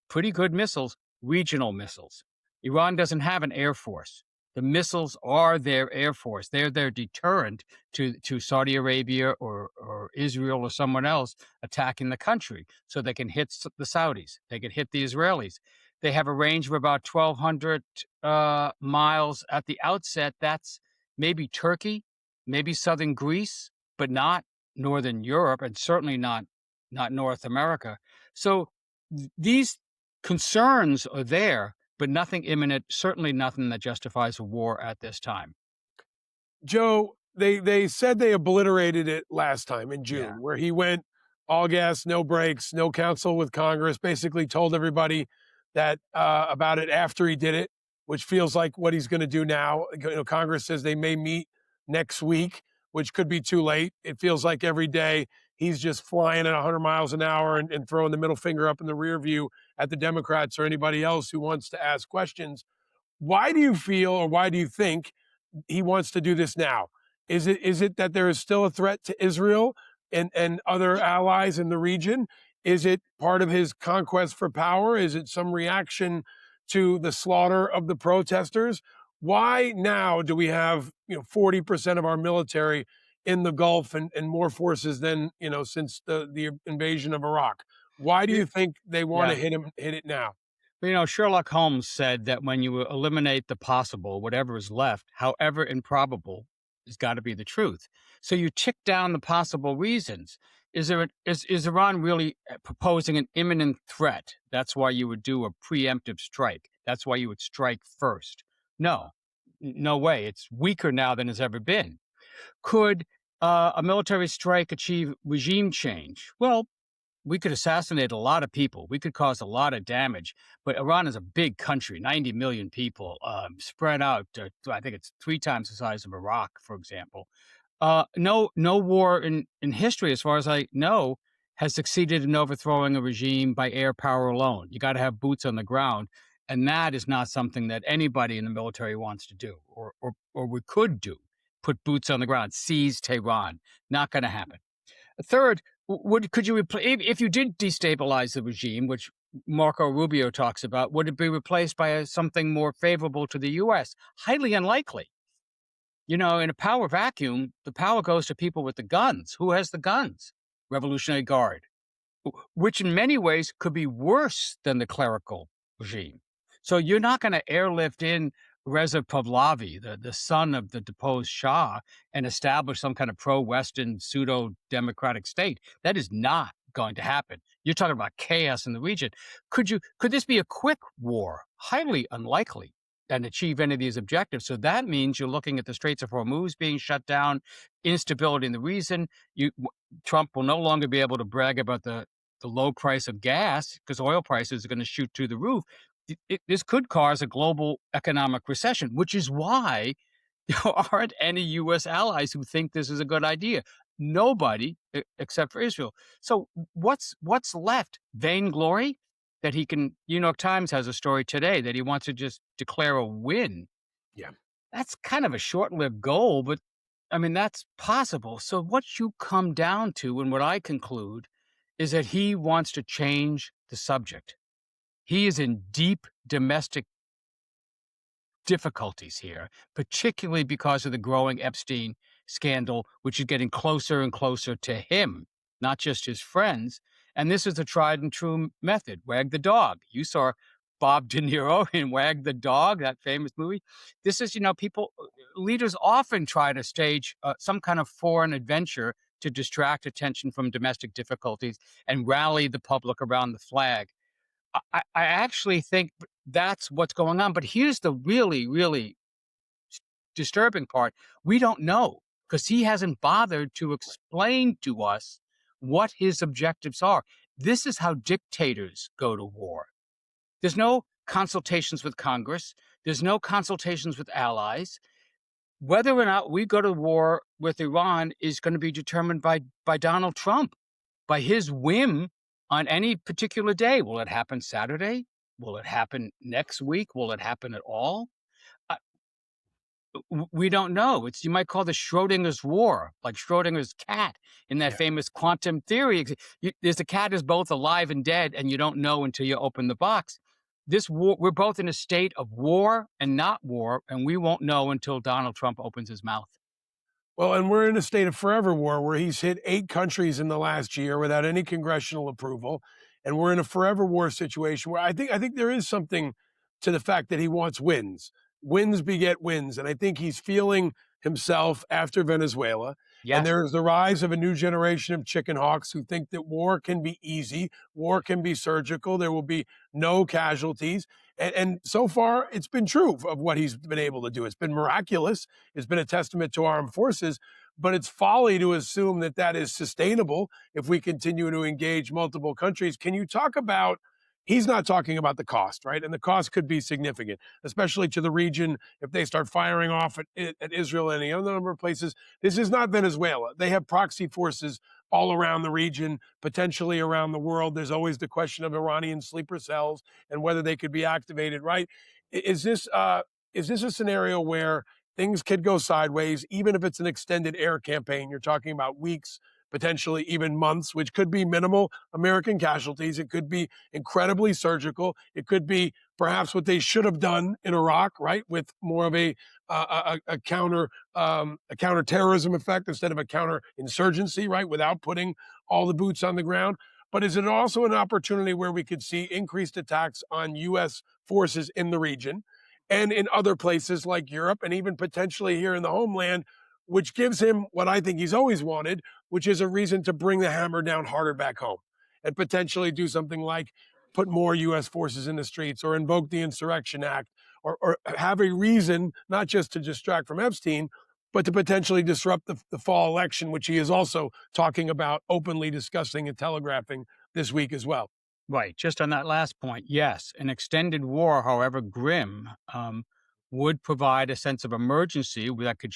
pretty good missiles, regional missiles. Iran doesn't have an air force. The missiles are their air force. They're their deterrent to Saudi Arabia or Israel or someone else attacking the country, so they can hit the Saudis. They can hit the Israelis. They have a range of about 1,200 miles at the outset. That's maybe Turkey, maybe southern Greece, but not northern Europe, and certainly not North America. So these concerns are there, but nothing imminent, certainly nothing that justifies a war at this time. Joe, they said they obliterated it last time in June, Yeah. where he went all gas, no brakes, no counsel with Congress, basically told everybody that about it after he did it, which feels like what he's going to do now. Congress says they may meet next week, which could be too late. It feels like every day he's just flying at 100 miles an hour and throwing the middle finger up in the rear view at the Democrats or anybody else who wants to ask questions. Why do you feel, or why do you think he wants to do this now? Is it that there is still a threat to Israel and other allies in the region? Is it part of his conquest for power? Is it some reaction to the slaughter of the protesters? Why now do we have 40% of our military in the Gulf and more forces than since the invasion of Iraq? Why do you think they want to Yeah. hit it now? Sherlock Holmes said that when you eliminate the possible, whatever is left, however improbable, has got to be the truth. So you tick down the possible reasons. Is Iran really proposing an imminent threat? That's why you would do a preemptive strike. That's why you would strike first. No, no way. It's weaker now than it's ever been. Could a military strike achieve regime change? Well, we could assassinate a lot of people. We could cause a lot of damage. But Iran is a big country, 90 million people, spread out. I think it's 3 times the size of Iraq, for example. No war in history, as far as I know, has succeeded in overthrowing a regime by air power alone. You got to have boots on the ground. And that is not something that anybody in the military wants to do or we could do. Put boots on the ground, seize Tehran. Not going to happen. Third, could you if you did destabilize the regime, which Marco Rubio talks about, would it be replaced by something more favorable to the U.S.? Highly unlikely. In a power vacuum, the power goes to people with the guns. Who has the guns? Revolutionary Guard, which in many ways could be worse than the clerical regime. So you're not going to airlift in Reza Pahlavi, the son of the deposed Shah, and establish some kind of pro-Western pseudo-democratic state. That is not going to happen. You're talking about chaos in the region. Could this be a quick war? Highly unlikely, and achieve any of these objectives. So that means you're looking at the Straits of Hormuz being shut down, instability in the region. Trump will no longer be able to brag about the low price of gas because oil prices are going to shoot through the roof. This could cause a global economic recession, which is why there aren't any U.S. allies who think this is a good idea. Nobody except for Israel. So what's left? Vainglory? That he can, New York Times has a story today that he wants to just declare a win. Yeah. That's kind of a short-lived goal, but I mean, that's possible. So what you come down to, and what I conclude, is that he wants to change the subject. He is in deep domestic difficulties here, particularly because of the growing Epstein scandal, which is getting closer and closer to him, not just his friends. And this is a tried and true method, wag the dog. You saw Bob De Niro in Wag the Dog, that famous movie. This is, leaders often try to stage some kind of foreign adventure to distract attention from domestic difficulties and rally the public around the flag. I actually think that's what's going on. But here's the really, really disturbing part. We don't know because he hasn't bothered to explain to us what his objectives are. This is how dictators go to war. There's no consultations with Congress. There's no consultations with allies. Whether or not we go to war with Iran is going to be determined by Donald Trump, by his whim on any particular day. Will it happen Saturday? Will it happen next week? Will it happen at all? We don't know. You might call this Schrodinger's war, like Schrodinger's cat in that famous quantum theory. There's a cat is both alive and dead, and you don't know until you open the box. This war, we're both in a state of war and not war, and we won't know until Donald Trump opens his mouth. Well, and we're in a state of forever war where he's hit 8 countries in the last year without any congressional approval. And we're in a forever war situation where I think there is something to the fact that he wants wins. Wins beget wins. And I think he's feeling himself after Venezuela. Yes. And there's the rise of a new generation of chicken hawks who think that war can be easy, war can be surgical, there will be no casualties. And so far, it's been true of what he's been able to do. It's been miraculous. It's been a testament to armed forces, but it's folly to assume that that is sustainable if we continue to engage multiple countries. Can you talk about, he's not talking about the cost, right? And the cost could be significant, especially to the region if they start firing off at Israel and any other number of places. This is not Venezuela. They have proxy forces all around the region, potentially around the world. There's always the question of Iranian sleeper cells and whether they could be activated, right? Is this a scenario where things could go sideways, even if it's an extended air campaign? You're talking about weeks, potentially even months, which could be minimal American casualties. It could be incredibly surgical. It could be perhaps what they should have done in Iraq, right, with more of a counterterrorism effect instead of a counterinsurgency, right, without putting all the boots on the ground. But is it also an opportunity where we could see increased attacks on U.S. forces in the region and in other places like Europe and even potentially here in the homeland, which gives him what I think he's always wanted, which is a reason to bring the hammer down harder back home and potentially do something like put more U.S. forces in the streets or invoke the Insurrection Act or have a reason not just to distract from Epstein, but to potentially disrupt the fall election, which he is also talking about, openly discussing and telegraphing this week as well. Right. Just on that last point, yes, an extended war, however grim, would provide a sense of emergency that could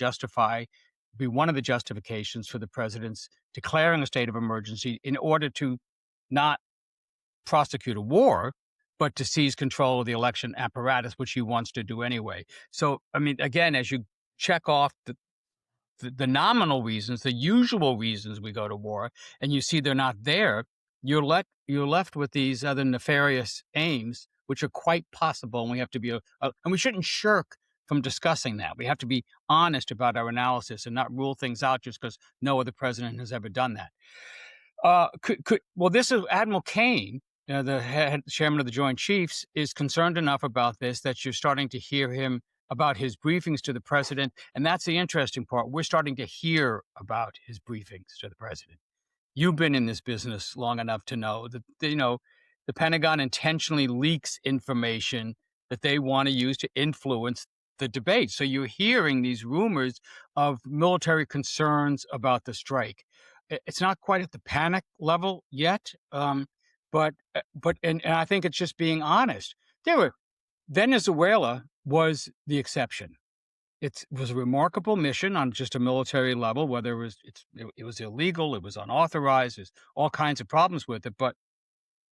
be one of the justifications for the president's declaring a state of emergency in order to not prosecute a war, but to seize control of the election apparatus, which he wants to do anyway. So, I mean, again, as you check off the nominal reasons, the usual reasons we go to war, and you see they're not there, you're left with these other nefarious aims, which are quite possible, and we have to be and we shouldn't shirk from discussing that. We have to be honest about our analysis and not rule things out just because no other president has ever done that. This is Admiral Kane, the chairman of the Joint Chiefs, is concerned enough about this that you're starting to hear him about his briefings to the president. And that's the interesting part. We're starting to hear about his briefings to the president. You've been in this business long enough to know that, the Pentagon intentionally leaks information that they want to use to influence the debate. So you're hearing these rumors of military concerns about the strike. It's not quite at the panic level yet, but I think it's just being honest. Venezuela was the exception. It was a remarkable mission on just a military level. Whether it was illegal, it was unauthorized, there's all kinds of problems with it. But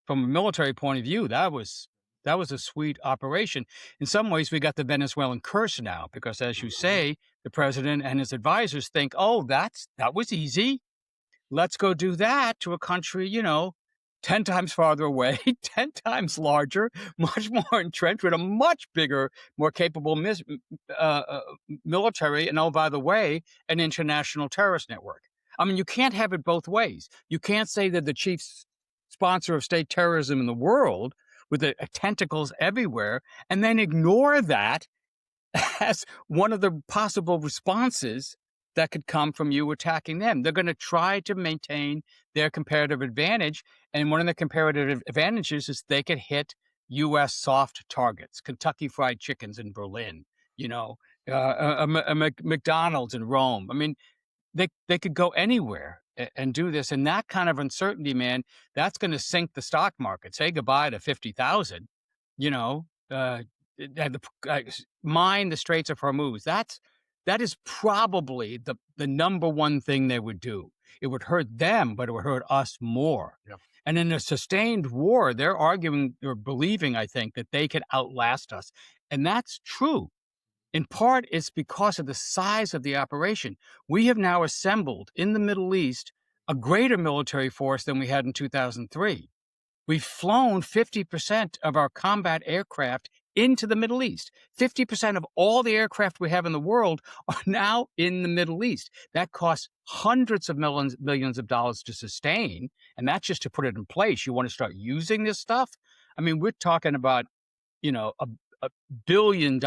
from a military point of view, that was a sweet operation. In some ways, we got the Venezuelan curse now because, as you say, the president and his advisors think, "Oh, that was easy. Let's go do that to a country, 10 times farther away, 10 times larger, much more entrenched with a much bigger, more capable military, and, oh, by the way, an international terrorist network." I mean, you can't have it both ways. You can't say that the chief sponsor of state terrorism in the world with the tentacles everywhere and then ignore that as one of the possible responses that could come from you attacking them. They're going to try to maintain their comparative advantage. And one of the comparative advantages is they could hit U.S. soft targets, Kentucky Fried Chickens in Berlin, McDonald's in Rome. I mean, they could go anywhere and do this. And that kind of uncertainty, man, that's going to sink the stock market. Say goodbye to 50,000, mine the Straits of Hormuz. That is probably the number one thing they would do. It would hurt them, but it would hurt us more. Yep. And in a sustained war, they're arguing or believing, I think, that they could outlast us. And that's true. In part, it's because of the size of the operation. We have now assembled in the Middle East a greater military force than we had in 2003. We've flown 50% of our combat aircraft into the Middle East. 50% of all the aircraft we have in the world are now in the Middle East. That costs hundreds of millions of dollars to sustain, and that's just to put it in place. You want to start using this stuff? I mean, we're talking about, $1 billion,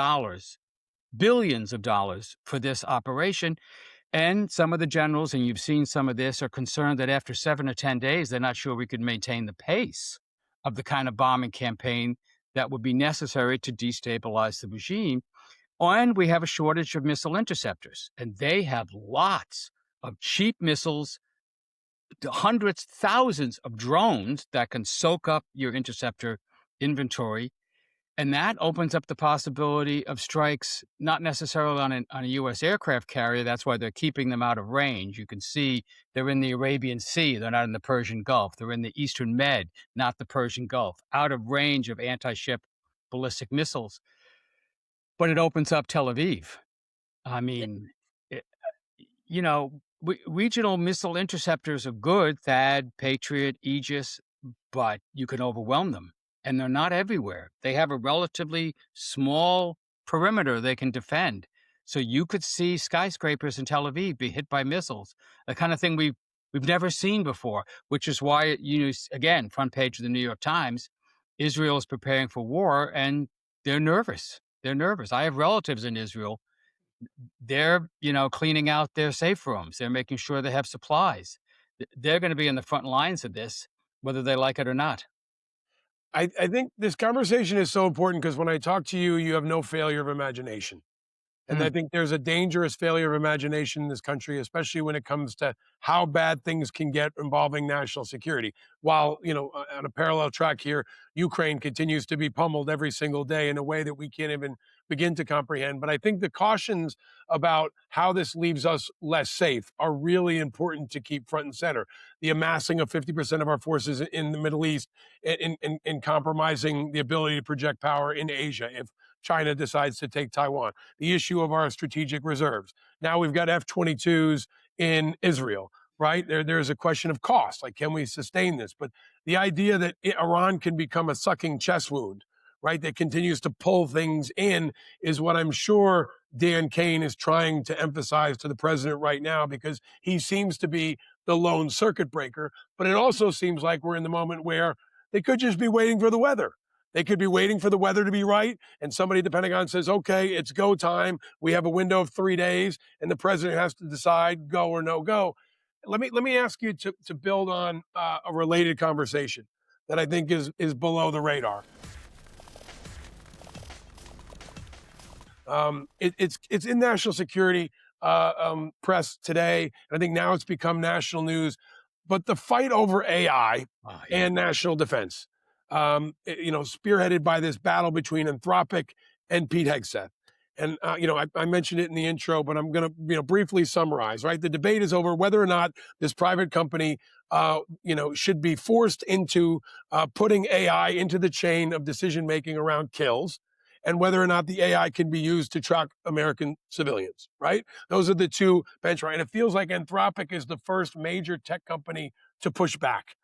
billions of dollars for this operation. And some of the generals, and you've seen some of this, are concerned that after 7 or 10 days, they're not sure we could maintain the pace of the kind of bombing campaign that would be necessary to destabilize the regime. And we have a shortage of missile interceptors, and they have lots of cheap missiles, hundreds, thousands of drones that can soak up your interceptor inventory. And that opens up the possibility of strikes, not necessarily on a U.S. aircraft carrier. That's why they're keeping them out of range. You can see they're in the Arabian Sea. They're not in the Persian Gulf. They're in the Eastern Med, not the Persian Gulf, out of range of anti-ship ballistic missiles. But it opens up Tel Aviv. I mean, it, regional missile interceptors are good, THAAD, Patriot, Aegis, but you can overwhelm them. And they're not everywhere. They have a relatively small perimeter they can defend. So you could see skyscrapers in Tel Aviv be hit by missiles, the kind of thing we've never seen before, which is why, again, front page of the New York Times, Israel is preparing for war, and they're nervous. They're nervous. I have relatives in Israel. They're, cleaning out their safe rooms. They're making sure they have supplies. They're going to be in the front lines of this, whether they like it or not. I think this conversation is so important because when I talk to you, you have no failure of imagination. And I think there's a dangerous failure of imagination in this country, especially when it comes to how bad things can get involving national security. While, on a parallel track here, Ukraine continues to be pummeled every single day in a way that we can't even begin to comprehend. But I think the cautions about how this leaves us less safe are really important to keep front and center. The amassing of 50% of our forces in the Middle East in compromising the ability to project power in Asia if China decides to take Taiwan, the issue of our strategic reserves. Now we've got F-22s in Israel, right? There's a question of cost, like can we sustain this? But the idea that Iran can become a sucking chest wound, right, that continues to pull things in is what I'm sure Dan Kane is trying to emphasize to the president right now, because he seems to be the lone circuit breaker. But it also seems like we're in the moment where they could just be waiting for the weather. They could be waiting for the weather to be right, and somebody at the Pentagon says, okay, it's go time. We have a window of 3 days, and the president has to decide go or no go. Let me ask you to build on a related conversation that I think is below the radar. It's in national security press today, and I think now it's become national news. But the fight over AI and national defense, spearheaded by this battle between Anthropic and Pete Hegseth. And, I mentioned it in the intro, but I'm going to, briefly summarize, right? The debate is over whether or not this private company, should be forced into putting AI into the chain of decision-making around kills, and whether or not the AI can be used to track American civilians, right? Those are the two benchmarks. And it feels like Anthropic is the first major tech company to push back.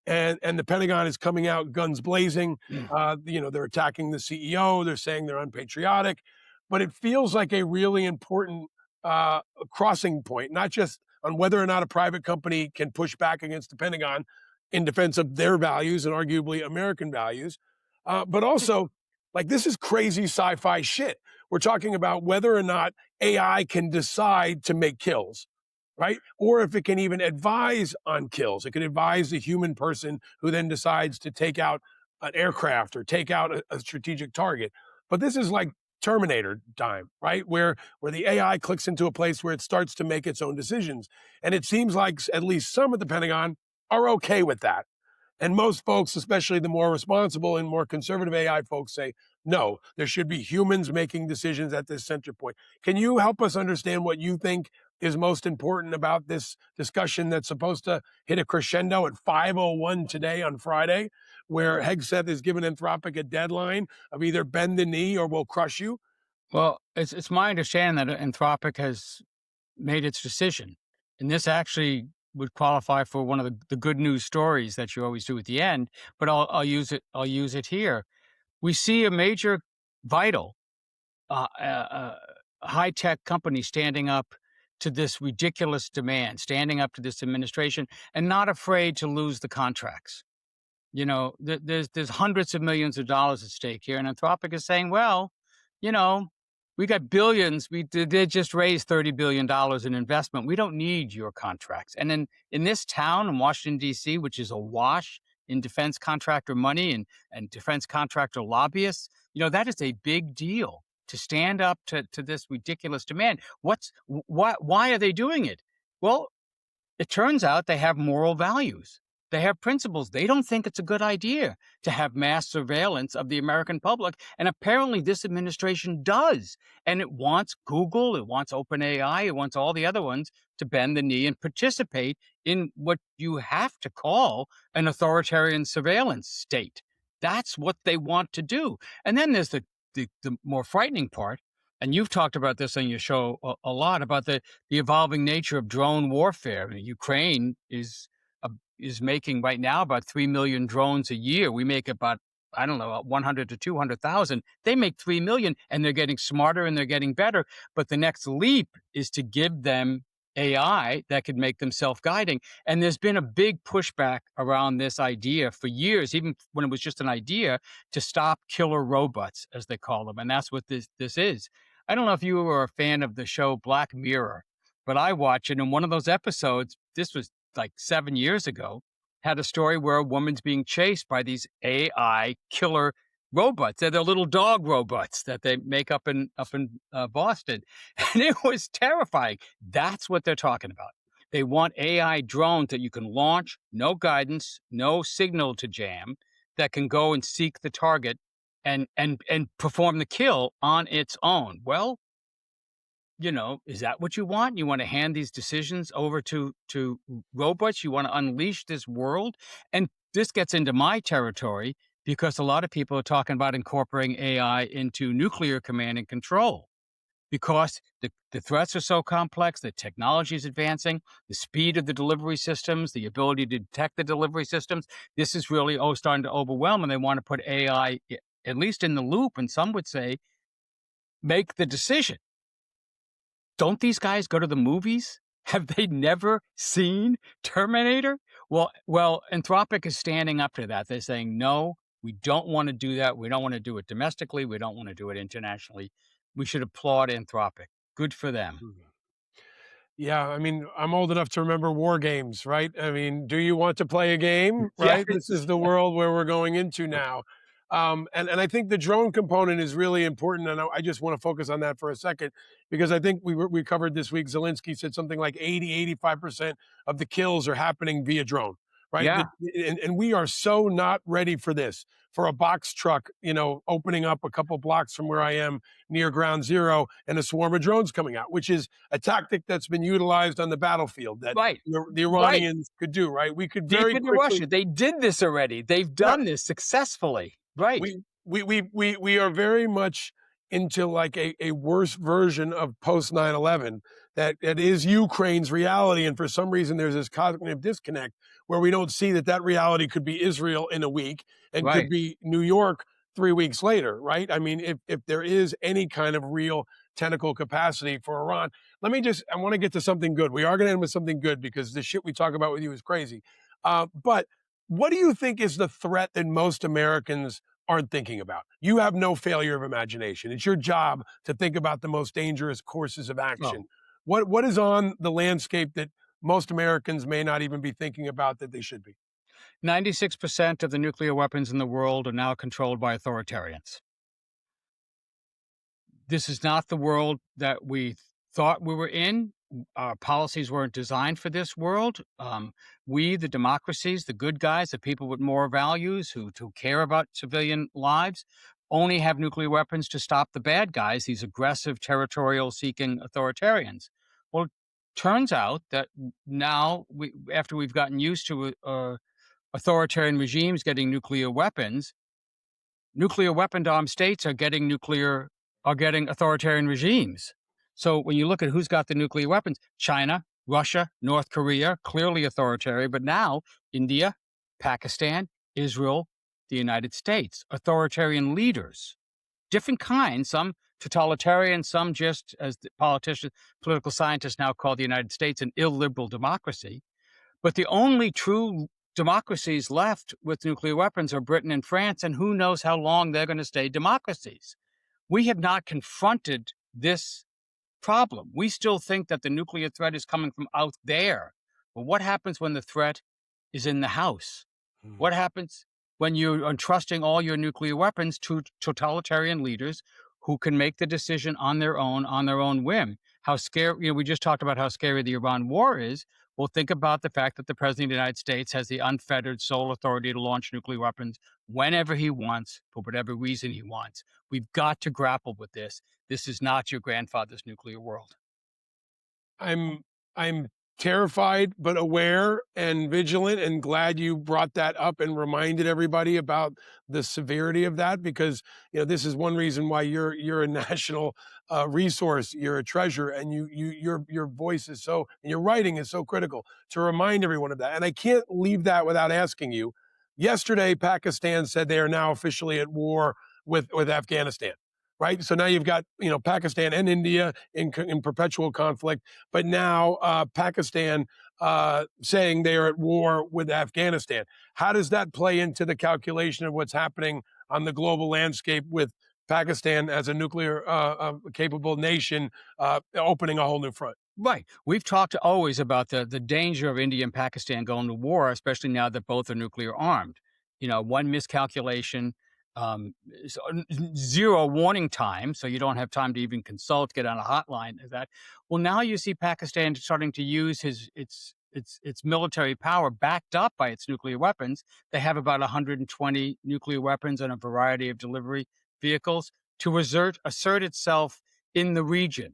And the Pentagon is coming out guns blazing. They're attacking the CEO. They're saying they're unpatriotic. But it feels like a really important crossing point, not just on whether or not a private company can push back against the Pentagon in defense of their values and arguably American values, but also, like, this is crazy sci-fi shit. We're talking about whether or not AI can decide to make kills, right? Or if it can even advise on kills. It can advise the human person who then decides to take out an aircraft or take out a strategic target. But this is like Terminator time, right? Where the AI clicks into a place where it starts to make its own decisions. And it seems like at least some at the Pentagon are okay with that. And most folks, especially the more responsible and more conservative AI folks, say, no, there should be humans making decisions at this center point. Can you help us understand what you think is most important about this discussion that's supposed to hit a crescendo at 5:01 today on Friday, where Hegseth is giving Anthropic a deadline of either bend the knee or we'll crush you? Well, it's my understanding that Anthropic has made its decision. And this actually would qualify for one of the good news stories that you always do at the end, but I'll use it here. We see a major vital high-tech company standing up to this ridiculous demand, standing up to this administration, and not afraid to lose the contracts. There's hundreds of millions of dollars at stake here, and Anthropic is saying, well, We got billions. They just raised $30 billion in investment. We don't need your contracts. And in this town in Washington, D.C., which is awash in defense contractor money and defense contractor lobbyists, that is a big deal to stand up to this ridiculous demand. Why are they doing it? Well, it turns out they have moral values. They have principles. They don't think it's a good idea to have mass surveillance of the American public. And apparently this administration does. And it wants Google, it wants OpenAI, it wants all the other ones to bend the knee and participate in what you have to call an authoritarian surveillance state. That's what they want to do. And then there's the more frightening part. And you've talked about this on your show a lot, about the evolving nature of drone warfare. Ukraine is making right now about 3 million drones a year. We make about, 100 to 200,000. They make 3 million, and they're getting smarter and they're getting better. But the next leap is to give them AI that could make them self-guiding. And there's been a big pushback around this idea for years, even when it was just an idea, to stop killer robots, as they call them. And that's what this is. I don't know if you were a fan of the show Black Mirror, but I watch it. And one of those episodes, this was like 7 years ago, had a story where a woman's being chased by these AI killer robots. They're the little dog robots that they make up in Boston. And it was terrifying. That's what they're talking about. They want AI drones that you can launch, no guidance, no signal to jam, that can go and seek the target and perform the kill on its own. Well, is that what you want? You want to hand these decisions over to robots? You want to unleash this world? And this gets into my territory because a lot of people are talking about incorporating AI into nuclear command and control, because the threats are so complex, the technology is advancing, the speed of the delivery systems, the ability to detect the delivery systems. This is really starting to overwhelm, and they want to put AI at least in the loop, and some would say make the decision. Don't these guys go to the movies? Have they never seen Terminator? Well, Anthropic is standing up to that. They're saying, no, we don't want to do that. We don't want to do it domestically. We don't want to do it internationally. We should applaud Anthropic. Good for them. Yeah, I mean, I'm old enough to remember war games, right? I mean, do you want to play a game, right? Yes. This is the world where we're going into now. And I think the drone component is really important, and I just want to focus on that for a second, because I think we covered this week, Zelensky said something like 85% of the kills are happening via drone, right? Yeah. And we are so not ready for this, for a box truck, opening up a couple blocks from where I am near ground zero and a swarm of drones coming out, which is a tactic that's been utilized on the battlefield that Right. the Iranians could do, right? We could Deep very into quickly. Russia, they did this already. They've done this successfully. Right. We are very much into like a worse version of post 9/11 that is Ukraine's reality, and for some reason there's this cognitive disconnect where we don't see that reality could be Israel in a week and Right. could be New York 3 weeks later, right? I mean, if there is any kind of real technical capacity for Iran, I want to get to something good. We are going to end with something good because the shit we talk about with you is crazy. But what do you think is the threat that most Americans aren't thinking about? You have no failure of imagination. It's your job to think about the most dangerous courses of action. What is on the landscape that most Americans may not even be thinking about that they should be? 96% of the nuclear weapons in the world are now controlled by authoritarians. This is not the world that we thought we were in. Our policies weren't designed for this world. We, the democracies, the good guys, the people with moral values who care about civilian lives, only have nuclear weapons to stop the bad guys, these aggressive, territorial-seeking authoritarians. Well, it turns out that now, after we've gotten used to authoritarian regimes getting nuclear weapons, nuclear weapon-armed states are getting authoritarian regimes. So when you look at who's got the nuclear weapons, China, Russia, North Korea, clearly authoritarian, but now India, Pakistan, Israel, the United States, authoritarian leaders, different kinds, some totalitarian, some just, as the political scientists now call the United States, an illiberal democracy. But the only true democracies left with nuclear weapons are Britain and France, and who knows how long they're going to stay democracies. We have not confronted this problem. We still think that the nuclear threat is coming from out there. But what happens when the threat is in the house? What happens when you're entrusting all your nuclear weapons to totalitarian leaders who can make the decision on their own whim? How scary, we just talked about how scary the Iran war is. Well, think about the fact that the president of the United States has the unfettered sole authority to launch nuclear weapons whenever he wants, for whatever reason he wants. We've got to grapple with this. This is not your grandfather's nuclear world. I'm terrified, but aware and vigilant, and glad you brought that up and reminded everybody about the severity of that, because this is one reason why you're a national resource. You're a treasure, and your voice is so, and your writing is so critical to remind everyone of that. And I can't leave that without asking you. Yesterday, Pakistan said they are now officially at war with Afghanistan. Right. So now you've got, Pakistan and India in perpetual conflict. But now Pakistan saying they are at war with Afghanistan. How does that play into the calculation of what's happening on the global landscape with Pakistan as a nuclear capable nation opening a whole new front? Right. We've talked always about the danger of India and Pakistan going to war, especially now that both are nuclear armed. One miscalculation, zero warning time, so you don't have time to even consult, get on a hotline. That. Well, now you see Pakistan starting to use its military power backed up by its nuclear weapons. They have about 120 nuclear weapons and a variety of delivery vehicles to assert itself in the region.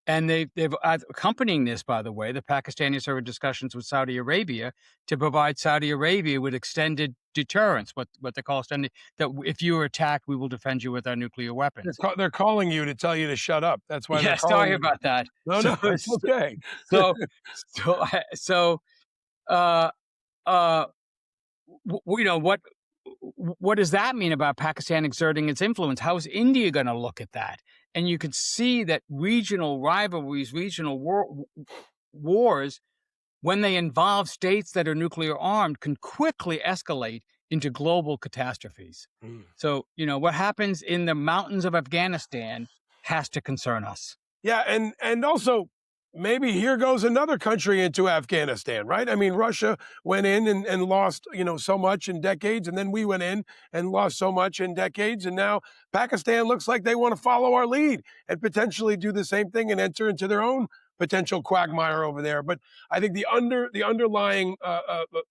And they've accompanying this, by the way, the Pakistanis are in discussions with Saudi Arabia to provide Saudi Arabia with extended deterrence, what they call extended, that if you are attacked, we will defend you with our nuclear weapons. They're calling you to tell you to shut up. That's why they're calling sorry you. about that. No, it's okay. What does that mean about Pakistan exerting its influence? How is India going to look at that? And you can see that regional rivalries, regional wars, when they involve states that are nuclear armed, can quickly escalate into global catastrophes. So, what happens in the mountains of Afghanistan has to concern us. Yeah, and also, maybe here goes another country into Afghanistan, right? I mean, Russia went in and lost, so much in decades, and then we went in and lost so much in decades, and now Pakistan looks like they want to follow our lead and potentially do the same thing and enter into their own potential quagmire over there. But I think the underlying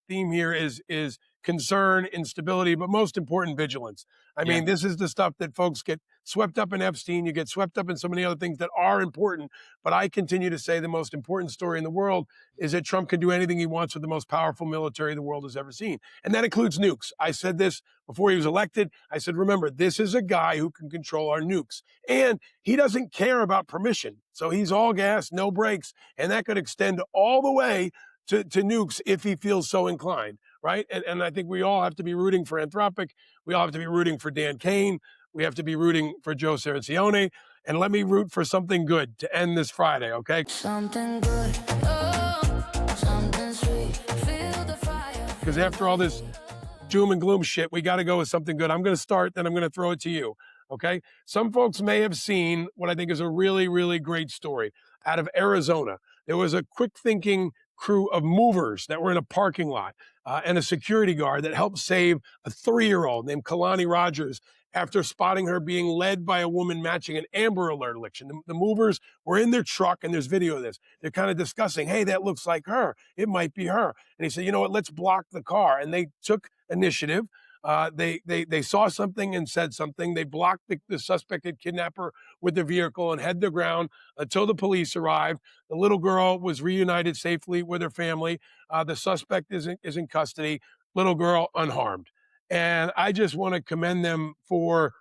theme here is concern, instability, but most important, vigilance. I mean, this is the stuff that folks get swept up in Epstein. You get swept up in so many other things that are important. But I continue to say the most important story in the world is that Trump can do anything he wants with the most powerful military the world has ever seen. And that includes nukes. I said this before he was elected. I said, remember, this is a guy who can control our nukes. And he doesn't care about permission. So he's all gas, no brakes. And that could extend all the way to nukes if he feels so inclined. Right. And I think we all have to be rooting for Anthropic. We all have to be rooting for Dan Kane. We have to be rooting for Joe Cirincione. And let me root for something good to end this Friday, okay? Something good, oh, something sweet, feel the fire. Because after all this doom and gloom shit, we got to go with something good. I'm going to start, then I'm going to throw it to you, okay? Some folks may have seen what I think is a really, really great story out of Arizona. There was a quick-thinking crew of movers that were in a parking lot and a security guard that helped save a 3-year-old named Kalani Rogers after spotting her being led by a woman matching an Amber Alert election. The movers were in their truck, and there's video of this. They're kind of discussing, hey, that looks like her. It might be her. And he said, you know what, let's block the car. And they took initiative. They saw something and said something. They blocked the suspected kidnapper with the vehicle and held their ground until the police arrived. The little girl was reunited safely with her family. The suspect is in custody. Little girl unharmed. And I just want to commend them for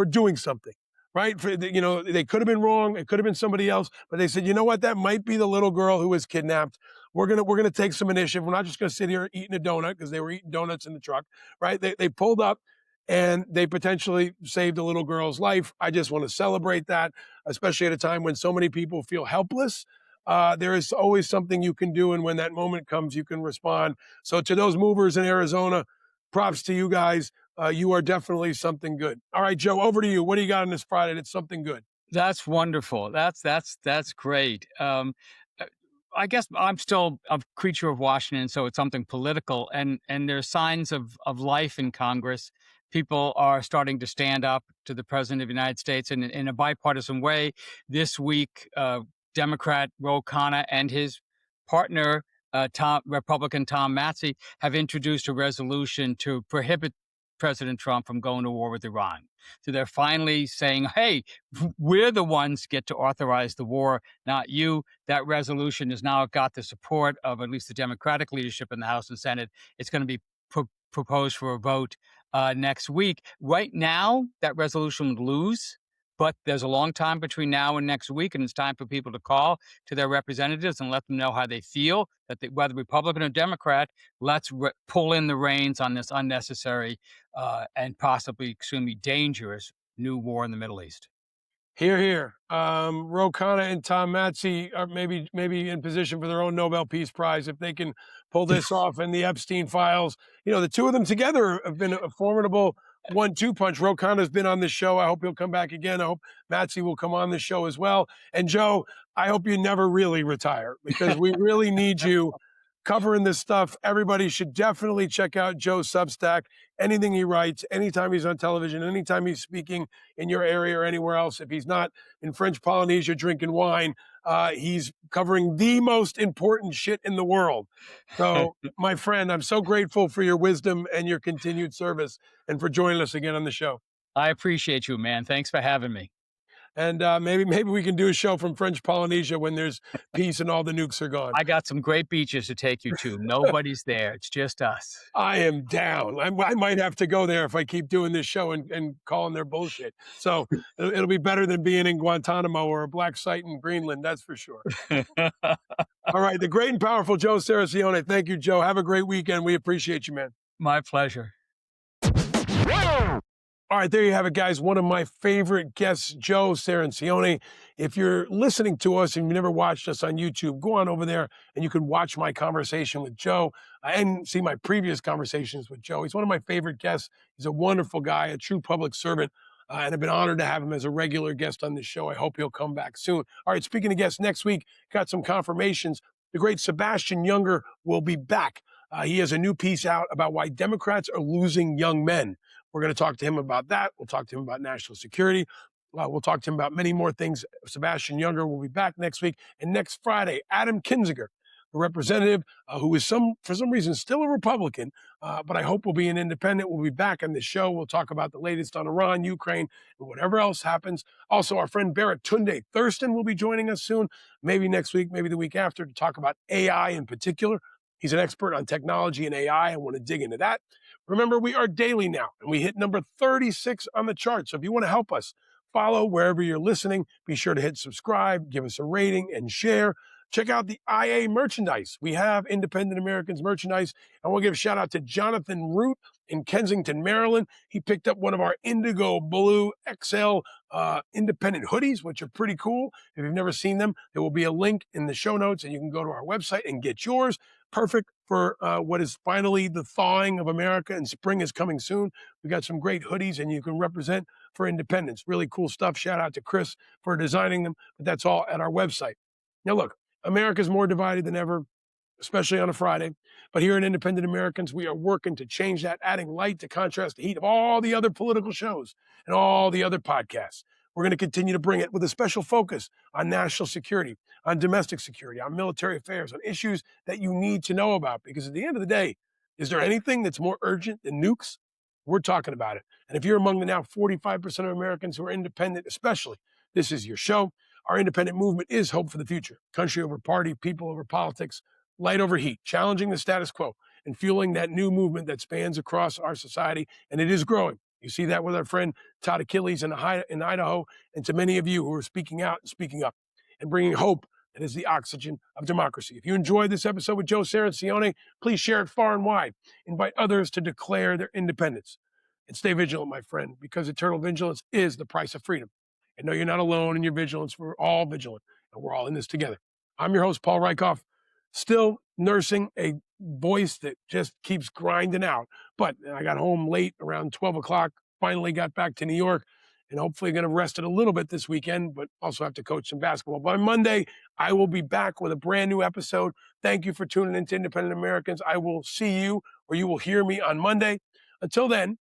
doing something, right? They could have been wrong. It could have been somebody else, but they said, you know what? That might be the little girl who was kidnapped. We're gonna take some initiative. We're not just gonna sit here eating a donut, because they were eating donuts in the truck, right? They pulled up and they potentially saved a little girl's life. I just want to celebrate that, especially at a time when so many people feel helpless. There is always something you can do, and when that moment comes, you can respond. So to those movers in Arizona, props to you guys. you are definitely something good. All right, Joe, over to you. What do you got on this Friday that's something good? That's wonderful. That's great. Uh, I guess I'm still a creature of Washington, so it's something political, and there's signs of life in Congress. People are starting to stand up to the President of the United States in a bipartisan way. This week, Democrat Ro Khanna and his partner, Republican Tom Massey, have introduced a resolution to prohibit President Trump from going to war with Iran. So they're finally saying, hey, we're the ones get to authorize the war, not you. That resolution has now got the support of at least the Democratic leadership in the House and Senate. It's going to be proposed for a vote next week. Right now, that resolution would lose, but there's a long time between now and next week, and it's time for people to call to their representatives and let them know how they feel, that whether Republican or Democrat, let's pull in the reins on this unnecessary and possibly extremely dangerous new war in the Middle East. Here, here. Ro Khanna and Tom Massey are maybe in position for their own Nobel Peace Prize if they can pull this off. And the Epstein files, the two of them together have been a formidable 1-2 punch. Ro Khanna's been on this show. I hope he'll come back again. I hope Massey will come on the show as well. And Joe, I hope you never really retire because we really need you covering this stuff. Everybody should definitely check out Joe's Substack. Anything he writes, anytime he's on television, anytime he's speaking in your area or anywhere else, if he's not in French Polynesia drinking wine, he's covering the most important shit in the world. So, my friend, I'm so grateful for your wisdom and your continued service and for joining us again on the show. I appreciate you, man. Thanks for having me. And maybe we can do a show from French Polynesia when there's peace and all the nukes are gone. I got some great beaches to take you to. Nobody's there. It's just us. I am down. I might have to go there if I keep doing this show and calling their bullshit. So it'll be better than being in Guantanamo or a black site in Greenland. That's for sure. All right. The great and powerful Joe Cirincione. Thank you, Joe. Have a great weekend. We appreciate you, man. My pleasure. All right, there you have it, guys. One of my favorite guests, Joe Cirincione. If you're listening to us and you've never watched us on YouTube, go on over there and you can watch my conversation with Joe and see my previous conversations with Joe. He's one of my favorite guests. He's a wonderful guy, a true public servant, and I've been honored to have him as a regular guest on this show. I hope he'll come back soon. All right, speaking of guests, next week, got some confirmations. The great Sebastian Junger will be back. He has a new piece out about why Democrats are losing young men. We're going to talk to him about that. We'll talk to him about national security. We'll talk to him about many more things. Sebastian Junger will be back next week. And next Friday, Adam Kinzinger, the representative who is for some reason still a Republican, but I hope will be an independent, will be back on the show. We'll talk about the latest on Iran, Ukraine, and whatever else happens. Also, our friend Baratunde Thurston will be joining us soon, maybe next week, maybe the week after, to talk about AI in particular. He's an expert on technology and AI. I want to dig into that. Remember, we are daily now, and we hit number 36 on the chart. So if you want to help us, follow wherever you're listening. Be sure to hit subscribe, give us a rating, and share. Check out the IA merchandise. We have Independent Americans merchandise. And we'll give a shout out to Jonathan Root in Kensington, Maryland. He picked up one of our Indigo Blue XL independent hoodies, which are pretty cool. If you've never seen them, there will be a link in the show notes, and you can go to our website and get yours. Perfect for what is finally the thawing of America, and spring is coming soon. We got some great hoodies, and you can represent for independence. Really cool stuff. Shout out to Chris for designing them, but that's all at our website. Now, look, America's more divided than ever, especially on a Friday. But here at Independent Americans, we are working to change that, adding light to contrast the heat of all the other political shows and all the other podcasts. We're going to continue to bring it with a special focus on national security, on domestic security, on military affairs, on issues that you need to know about. Because at the end of the day, is there anything that's more urgent than nukes? We're talking about it. And if you're among the now 45% of Americans who are independent, especially, this is your show. Our independent movement is hope for the future. Country over party, people over politics, light over heat, challenging the status quo and fueling that new movement that spans across our society. And it is growing. You see that with our friend Todd Achilles in Idaho, and to many of you who are speaking out and speaking up and bringing hope that is the oxygen of democracy. If you enjoyed this episode with Joe Cirincione, please share it far and wide. Invite others to declare their independence. And stay vigilant, my friend, because eternal vigilance is the price of freedom. And no, you're not alone in your vigilance. We're all vigilant, and we're all in this together. I'm your host, Paul Rieckhoff, still nursing a voice that just keeps grinding out. But I got home late around 12 o'clock, finally got back to New York, and hopefully going to rest it a little bit this weekend, but also have to coach some basketball. By Monday, I will be back with a brand new episode. Thank you for tuning in to Independent Americans. I will see you, or you will hear me on Monday. Until then,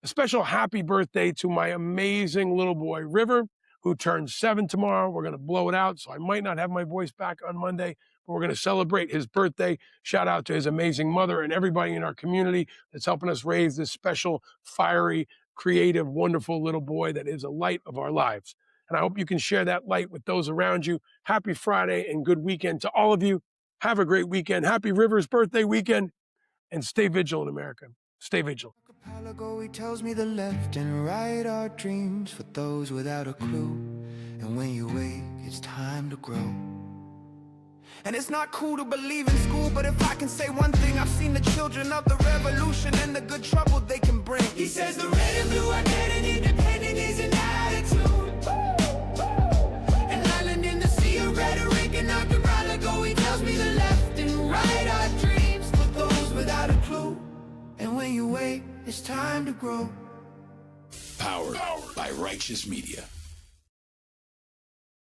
a special happy birthday to my amazing little boy, River, who turns 7 tomorrow. We're going to blow it out, so I might not have my voice back on Monday, but we're going to celebrate his birthday. Shout out to his amazing mother and everybody in our community that's helping us raise this special, fiery, creative, wonderful little boy that is a light of our lives. And I hope you can share that light with those around you. Happy Friday and good weekend to all of you. Have a great weekend. Happy River's birthday weekend. And stay vigilant, America. Stay vigilant. Archipelago, he tells me the left and right are dreams for those without a clue. And when you wake, it's time to grow. And it's not cool to believe in school, but if I can say one thing, I've seen the children of the revolution and the good trouble they can bring. He says the red and blue are dead and independent is an attitude. An island in the sea of rhetoric and archipelago, he tells me the left and right are dreams for those without a clue. And when you wait, it's time to grow. Powered by Righteous Media.